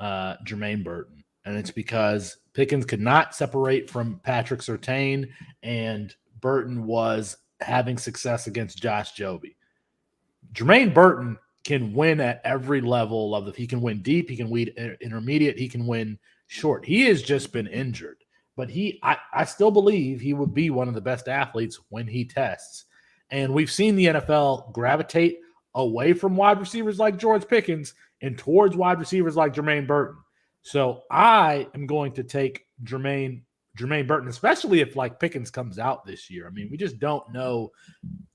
Jermaine Burton. And it's because Pickens could not separate from Patrick Surtain, and Burton was having success against Josh Jobe. Jermaine Burton can win at every level he can win deep, he can win intermediate, he can win short. He has just been injured, but I still believe he would be one of the best athletes when he tests. And we've seen the NFL gravitate away from wide receivers like George Pickens and towards wide receivers like Jermaine Burton. So I am going to take Jermaine Burton, especially if like Pickens comes out this year. I mean, we just don't know.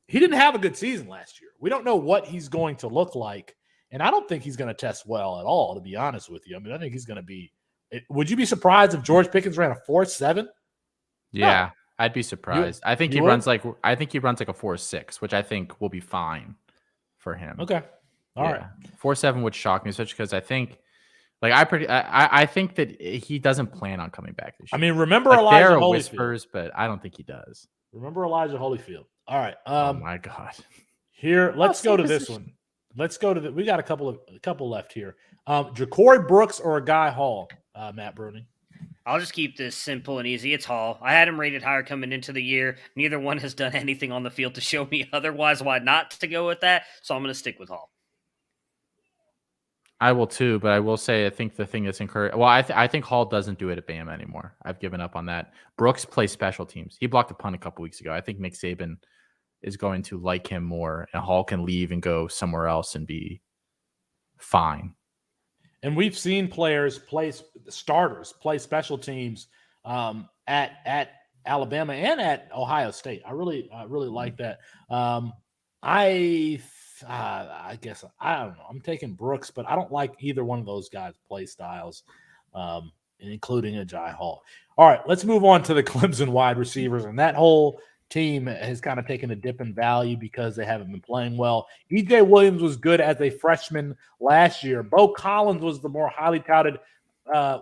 He didn't have a good season last year. We don't know what he's going to look like. And I don't think he's going to test well at all, to be honest with you. I mean, I think he's going to be – would you be surprised if George Pickens ran a 4.7? Yeah. I'd be surprised. I think he runs like a 4.6, which I think will be fine for him. Okay. All right. 4.7 would shock me, especially because I think I think that he doesn't plan on coming back this year. I mean, remember Elijah there are Holyfield. whispers, but I don't think he does. Remember Elijah Holyfield. All right. Oh my God. Here, let's go to this one. Let's go to we got a couple left here. Ja'Cory Brooks or a Guy Hall, Matt Bruning? I'll just keep this simple and easy. It's Hall. I had him rated higher coming into the year. Neither one has done anything on the field to show me otherwise why not to go with that. So I'm going to stick with Hall. I will too, but I will say I think the thing that's encouraging. Well, I think Hall doesn't do it at Bama anymore. I've given up on that. Brooks plays special teams. He blocked a punt a couple weeks ago. I think Nick Saban is going to like him more, and Hall can leave and go somewhere else and be fine. And we've seen starters play special teams at Alabama and at Ohio State. I really like that. I guess I don't know. I'm taking Brooks, but I don't like either one of those guys' play styles, including Ajay Hall. All right, let's move on to the Clemson wide receivers, and that whole team has kind of taken a dip in value because they haven't been playing well. E.J. Williams was good as a freshman last year. Bo Collins was the more highly touted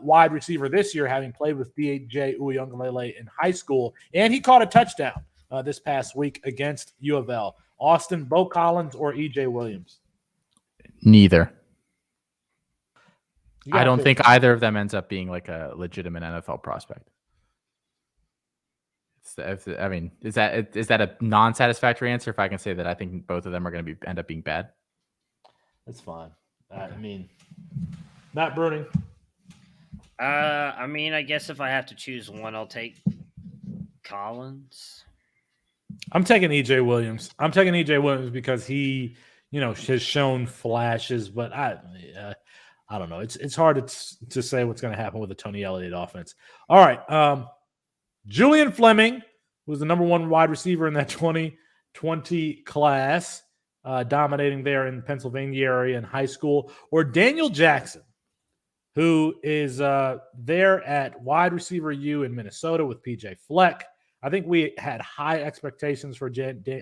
wide receiver this year, having played with D.J. Uiagalelei in high school, and he caught a touchdown this past week against U of L. Austin, Bo Collins, or E.J. Williams? Neither. I don't think either of them ends up being like a legitimate NFL prospect. I mean, is that a non-satisfactory answer if I can say that I think both of them are going to end up being bad? That's fine. I mean, Matt Bruning. I mean, I guess if I have to choose one, I'll take Collins. I'm taking E.J. Williams. I'm taking E.J. Williams because he, has shown flashes, but I don't know. It's hard to say what's going to happen with the Tony Elliott offense. All right. Julian Fleming was the number one wide receiver in that 2020 class, dominating there in the Pennsylvania area in high school, or Daniel Jackson, who is there at wide receiver U in Minnesota with PJ Fleck. I think we had high expectations for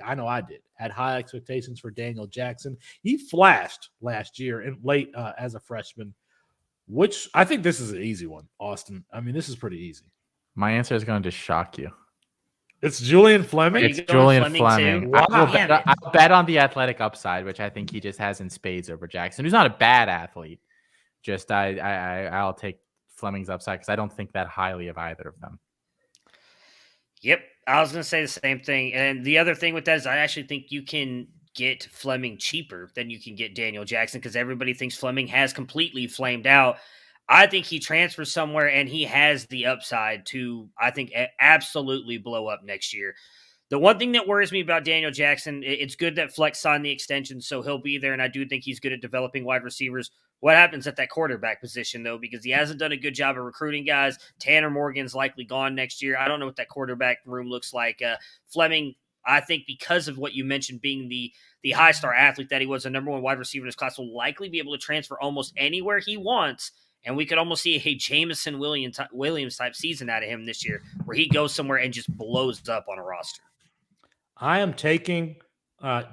I know I did. Had high expectations for Daniel Jackson. He flashed last year and late as a freshman, which I think this is an easy one, Austin. I mean, this is pretty easy. My answer is going to shock you. It's Julian Fleming. It's Julian Fleming. Wow. I'll bet on the athletic upside, which I think he just has in spades over Jackson, who's not a bad athlete. Just I'll take Fleming's upside because I don't think that highly of either of them. Yep, I was going to say the same thing. And the other thing with that is I actually think you can get Fleming cheaper than you can get Daniel Jackson because everybody thinks Fleming has completely flamed out. I think he transfers somewhere and he has the upside to, I think, absolutely blow up next year. The one thing that worries me about Daniel Jackson, it's good that Flex signed the extension, so he'll be there, and I do think he's good at developing wide receivers. What happens at that quarterback position, though, because he hasn't done a good job of recruiting guys. Tanner Morgan's likely gone next year. I don't know what that quarterback room looks like. Fleming, I think because of what you mentioned being the high-star athlete that he was, the number one wide receiver in his class, will likely be able to transfer almost anywhere he wants. And we could almost see a Jameson Williams type season out of him this year where he goes somewhere and just blows up on a roster. I am taking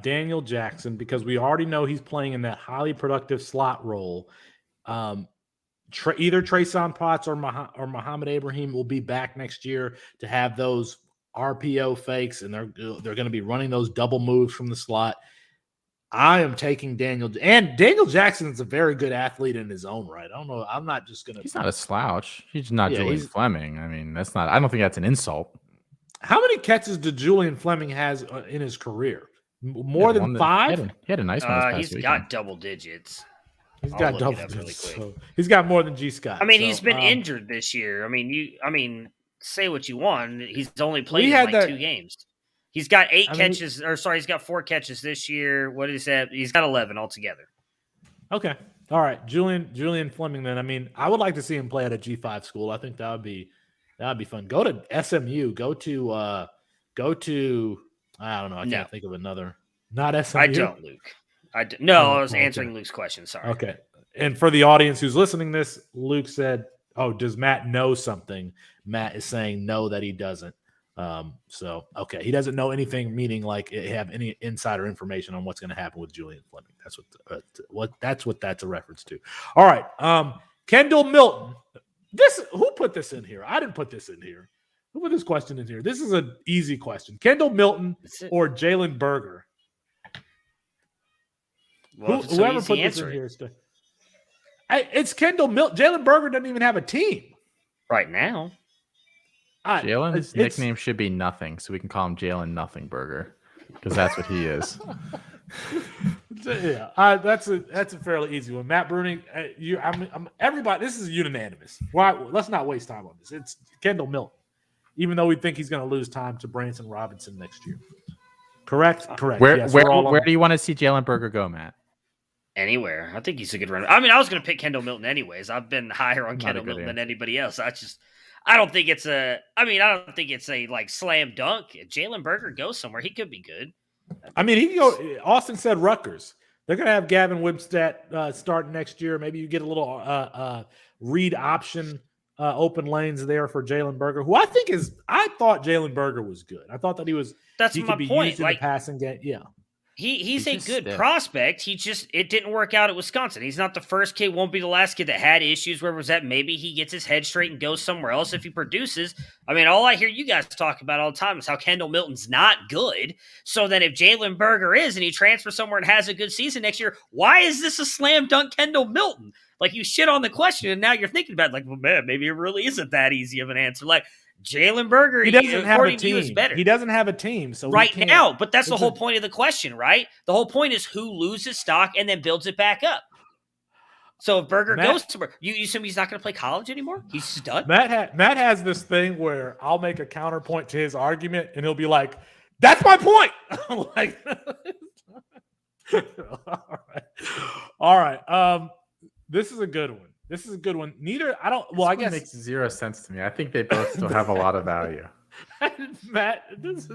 Daniel Jackson because we already know he's playing in that highly productive slot role. Either Trayshawn Potts or Muhammad Ibrahim will be back next year to have those RPO fakes, and they're going to be running those double moves from the slot. I am taking Daniel Jackson is a very good athlete in his own right. I don't know. I'm not just going to. He's not a slouch. He's not Julian Fleming. I mean, that's not. I don't think that's an insult. How many catches did Julian Fleming has in his career? More than 5? He had a nice one. He's got double digits. He's got double digits. Really quick. So he's got more than G. Scott. I mean, he's been injured this year. I mean, say what you want. He's only played in 2 games. He's got 8 catches, he's got 4 catches this year. What is that? He's got 11 altogether. Okay. All right. Julian Fleming then. I mean, I would like to see him play at a G5 school. I think that would be fun. Go to SMU. Go to I don't know. I can't think of another. Not SMU. I don't, Luke. I was answering Luke's question. Sorry. Okay. And for the audience who's listening to this, Luke said, "Oh, does Matt know something?" Matt is saying no, that he doesn't. Okay, he doesn't know anything, meaning like have any insider information on what's going to happen with Julian Fleming. That's what that's a reference to. All right, Kendall Milton. Who put this in here? I didn't put this in here. Who put this question in here? This is an easy question. Kendall Milton or Jalen Berger? Well, Whoever put this in here. It's Kendall Milton. Jalen Berger doesn't even have a team right now. Jalen's nickname should be Nothing, so we can call him Jalen Nothing Burger because that's what he is. Yeah, that's a fairly easy one. Matt Bruning, everybody. This is unanimous. Why? Let's not waste time on this. It's Kendall Milton, even though we think he's going to lose time to Branson Robinson next year. Correct. Where Yes, where do you want to see Jalen Berger go, Matt? Anywhere. I think he's a good runner. I mean, I was going to pick Kendall Milton anyways. I've been higher on Kendall Milton than anybody else. I don't think it's a like slam dunk. If Jalen Berger goes somewhere, he could be good. I mean, he can go. Austin said Rutgers. They're going to have Gavin Wimstad start next year. Maybe you get a little read option open lanes there for Jalen Berger, who I thought Jalen Berger was good. I thought that he was. That's he my could be point. Used in the passing game. Yeah. He's a good prospect. It didn't work out at Wisconsin. He's not the first kid, won't be the last kid that had issues. Where was that? Maybe he gets his head straight and goes somewhere else if he produces. I mean, all I hear you guys talk about all the time is how Kendall Milton's not good. So then if Jalen Berger is and he transfers somewhere and has a good season next year, why is this a slam dunk Kendall Milton? Like, you shit on the question and now you're thinking about it, like, well, man, maybe it really isn't that easy of an answer. Like, Jalen Berger, he doesn't have a team. Is better. He doesn't have a team, so right now. But that's the whole point of the question, right? The whole point is who loses stock and then builds it back up. So if Berger goes somewhere, you assume he's not going to play college anymore? He's done. Matt has this thing where I'll make a counterpoint to his argument, and he'll be like, "That's my point." Like, all right. This is a good one. I guess makes zero sense to me. I think they both still have a lot of value. Matt included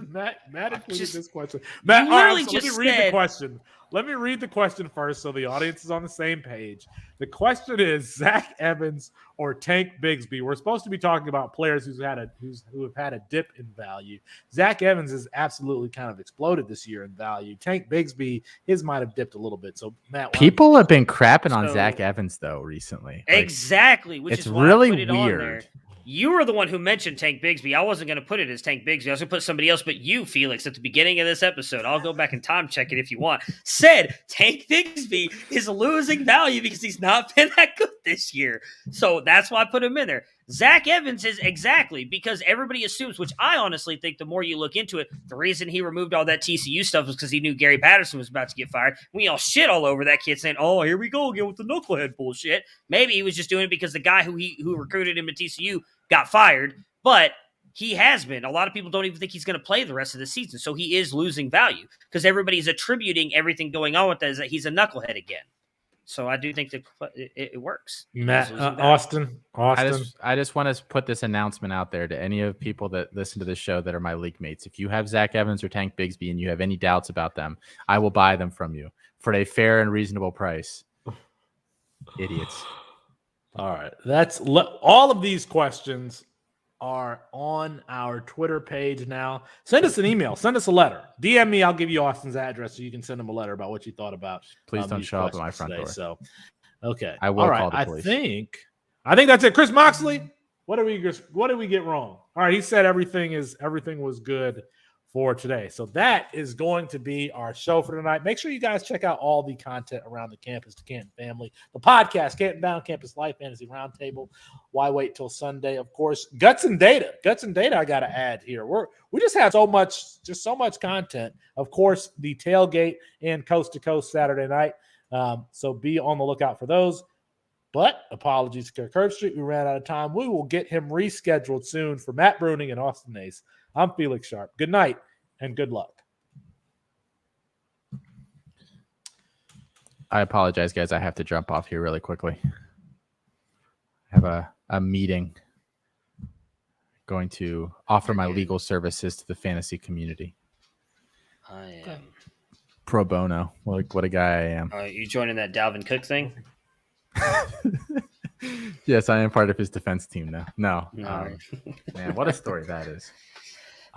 this question. Matt, let me read the question. Let me read the question first so the audience is on the same page. The question is Zach Evans or Tank Bigsby. We're supposed to be talking about players who have had a dip in value. Zach Evans has absolutely kind of exploded this year in value. Tank Bigsby, his might have dipped a little bit. So Matt, people have been crapping on Zach Evans though recently. Exactly, which it's is why really I put it weird. On there. You were the one who mentioned Tank Bigsby. I wasn't going to put it as Tank Bigsby. I was going to put somebody else, but you, Felix, at the beginning of this episode, I'll go back and time check it if you want, said Tank Bigsby is losing value because he's not been that good this year. So that's why I put him in there. Zach Evans is exactly because everybody assumes, which I honestly think the more you look into it, the reason he removed all that TCU stuff was because he knew Gary Patterson was about to get fired. We all shit all over that kid saying, oh, here we go again with the knucklehead bullshit. Maybe he was just doing it because the guy who recruited him to TCU got fired, but he has been. A lot of people don't even think he's going to play the rest of the season, so he is losing value because everybody's attributing everything going on with that as that he's a knucklehead again. So I do think that it works. Matt, Austin. I just want to put this announcement out there to any of people that listen to this show that are my league mates. If you have Zach Evans or Tank Bigsby and you have any doubts about them, I will buy them from you for a fair and reasonable price. Idiots. All right. All of these questions are on our Twitter page now. Send us an email. Send us a letter. DM me. I'll give you Austin's address so you can send him a letter about what you thought about. Please don't show up at my front door. So, okay. I will call the police. I think that's it. Chris Moxley, what did we get wrong? All right. He said everything was good for today. So that is going to be our show for tonight. Make sure you guys check out all the content around the Campus to Canton family, the podcast, Canton Bound Campus Life Fantasy Roundtable. Why wait till Sunday? Of course, Guts and Data. I got to add here. We just have so much content. Of course, the tailgate and Coast to Coast Saturday night. So be on the lookout for those. But apologies to Curve Street. We ran out of time. We will get him rescheduled soon for Matt Bruning and Austin Nace. I'm Felix Sharp. Good night and good luck. I apologize, guys. I have to jump off here really quickly. I have a meeting. Going to offer my legal services to the fantasy community. I am. Pro bono. What a guy I am. Are you joining that Dalvin Cook thing? Yes, I am part of his defense team now. No. Right. Man, what a story that is.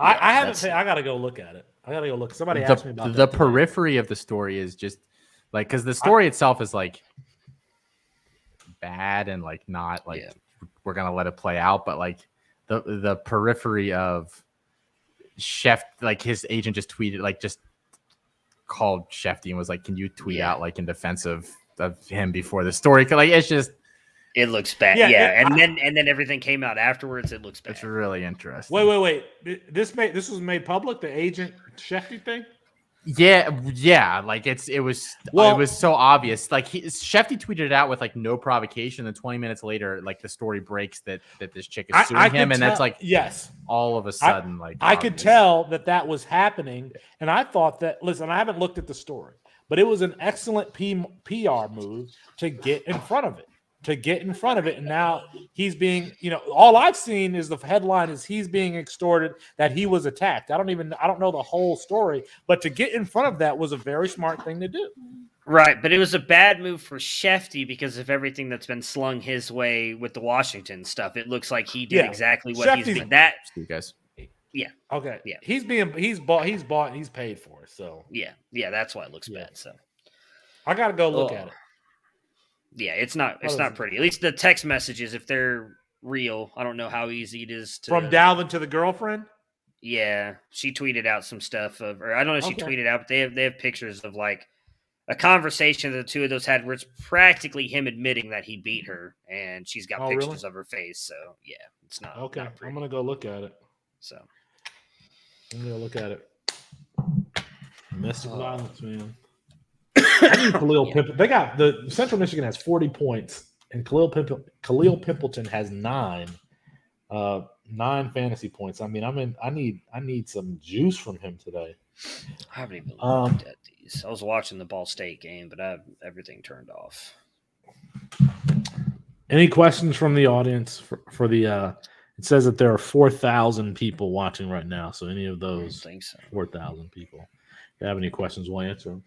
I haven't. I got to go look at it. I got to go look. Somebody asked me about the that periphery of the story is just like because the story itself is like bad and like not like we're gonna let it play out, but like the periphery of Chef, like his agent just tweeted, like just called Shefty and was like, "Can you tweet out like in defense of him before the story?" Like it's just. It looks bad. Yeah. And then everything came out afterwards. It looks bad. It's really interesting. Wait. This was made public, the agent Shefty thing? Yeah. Like it was so obvious. Like Shefty tweeted it out with like no provocation. Then 20 minutes later, like the story breaks that this chick is suing him, and that's like all of a sudden I could tell that was happening, and I thought that. Listen, I haven't looked at the story, but it was an excellent PR move to get in front of it. And now he's being, all I've seen is the headline is he's being extorted, that he was attacked. I don't know the whole story, but to get in front of that was a very smart thing to do. Right, but it was a bad move for Shefty because of everything that's been slung his way with the Washington stuff. It looks like he did exactly what he's been. That you guys. Yeah. Okay. Yeah. He's bought, and he's paid for it. So yeah, that's why it looks bad. So I gotta go look at it. Yeah, it's not pretty. At least the text messages, if they're real, I don't know how easy it is to from Dalvin to the girlfriend. Yeah, she tweeted out some stuff or I don't know if she tweeted out, but they have pictures of like a conversation that the two of those had where it's practically him admitting that he beat her, and she's got pictures of her face. So yeah, it's not okay. Not pretty. I'm gonna go look at it. So I'm gonna look at it. Domestic violence, man. I need Khalil Pimpleton. They got the Central Michigan has 40 points, and Khalil Pimpleton has 9 fantasy points. I mean, I need some juice from him today. I haven't even looked at these. I was watching the Ball State game, but I have everything turned off. Any questions from the audience for the? It says that there are 4,000 people watching right now. So any of those 4,000 people, if you have any questions, we'll answer them.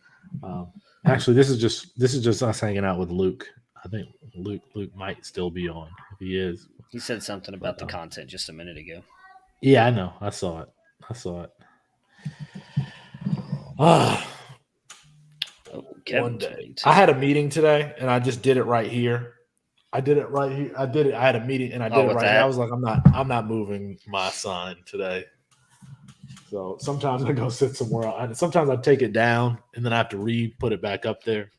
Actually, this is just us hanging out with Luke. I think Luke might still be on. If he is, he said something about the content just a minute ago. Yeah, I know. I saw it. One day, I had a meeting today, and I just did it right here. I did it right here. I had a meeting, and I did it right here. I was like, I'm not moving my sign today. So sometimes I go sit somewhere else. Sometimes I take it down and then I have to put it back up there.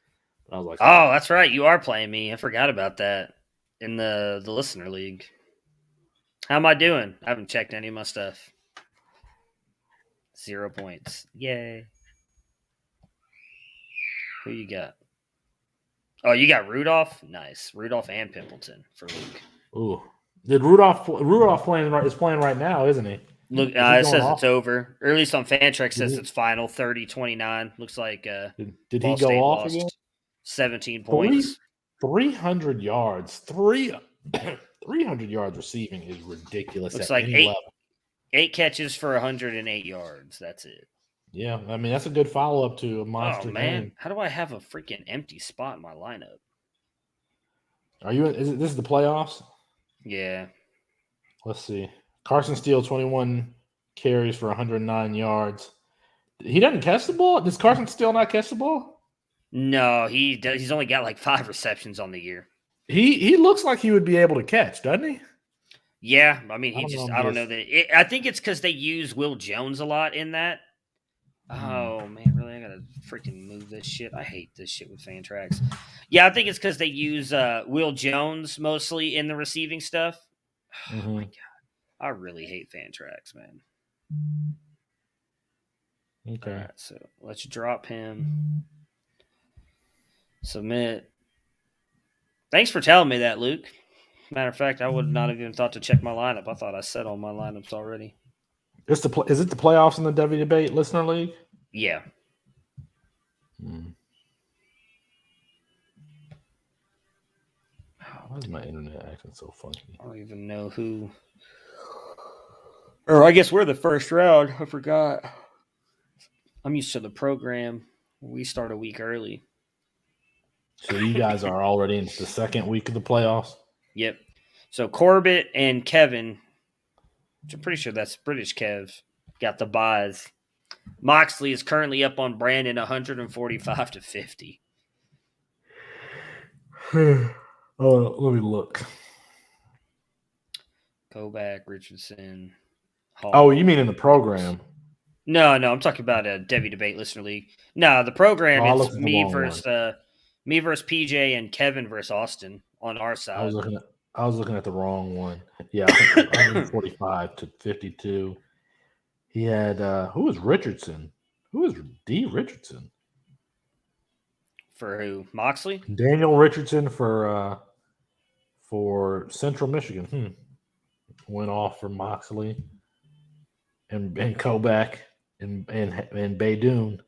I was like, oh, that's right. You are playing me. I forgot about that in the listener league. How am I doing? I haven't checked any of my stuff. 0 points. Yay. Who you got? Oh, you got Rudolph? Nice. Rudolph and Pimpleton for Luke. Ooh. Did Rudolph is playing right now, isn't he? Look, it says it's over. Or at least on Fantrax says it's final, 30-29. Looks like did he go off again? 17 points. 300 yards. 300 yards receiving is ridiculous. Looks like 8 catches for 108 yards. That's it. Yeah, I mean, that's a good follow-up to a monster game. How do I have a freaking empty spot in my lineup? This is the playoffs? Yeah. Let's see. Carson Steele, 21 carries for 109 yards. He doesn't catch the ball? Does Carson Steele not catch the ball? No, he does. He's only got like 5 receptions on the year. He looks like he would be able to catch, doesn't he? Yeah, I mean, I don't know that. I think it's because they use Will Jones a lot in that. Oh, man, really? I got to freaking move this shit. I hate this shit with Fantrax. Yeah, I think it's because they use Will Jones mostly in the receiving stuff. Oh, my God. I really hate Fantrax, man. Okay. All right, so let's drop him. Submit. Thanks for telling me that, Luke. Matter of fact, I would not have even thought to check my lineup. I thought I set all my lineups already. Is it the playoffs in the Devy Debate Listener League? Yeah. Why is my internet acting so funky? I don't even know who. Or I guess we're the first round. I forgot. I'm used to the program. We start a week early. So you guys are already into the second week of the playoffs? Yep. So Corbett and Kevin, which I'm pretty sure that's British Kev, got the buys. Moxley is currently up on Brandon 145-50. Let me look. Go back, Richardson. Hall. Oh, you mean in the program? No, I'm talking about a Devy Debate Listener League. No, the program is me versus PJ and Kevin versus Austin on our side. I was looking at the wrong one. Yeah, 145-52. He had who was Richardson? Who was D Richardson? For who? Moxley? Daniel Richardson for Central Michigan. Went off for Moxley and Kovac and Baydoun.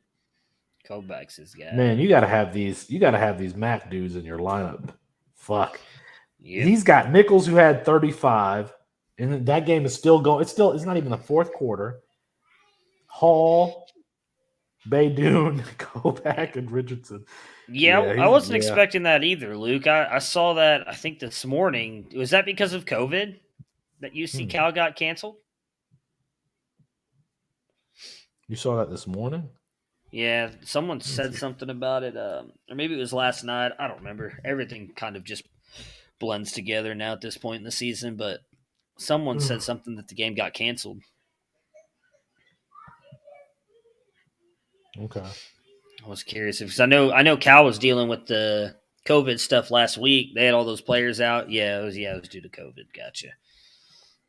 Kovac's his guy. Man, you gotta have these Mac dudes in your lineup. Fuck. Yep. He's got Nichols who had 35, and that game is still going. It's not even the fourth quarter. Hall, Baydoun, Kovac, and Richardson. Yeah, I wasn't expecting that either, Luke. I saw that, I think, this morning. Was that because of COVID that UC Cal got canceled? You saw that this morning? Yeah, someone said something about it, or maybe it was last night. I don't remember. Everything kind of just blends together now at this point in the season, but someone said something that the game got canceled. Okay. I was curious because I know Cal was dealing with the COVID stuff last week. They had all those players out. Yeah, it was due to COVID. Gotcha.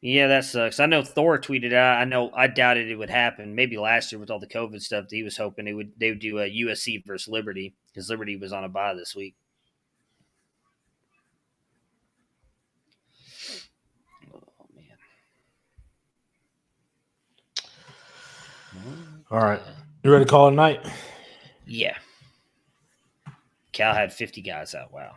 Yeah, that sucks. I know Thor tweeted out. I doubted it would happen. Maybe last year with all the COVID stuff, he was hoping they would do a USC versus Liberty because Liberty was on a bye this week. Oh man. All right. You ready to call it a night? Yeah. Cal had 50 guys out. Wow.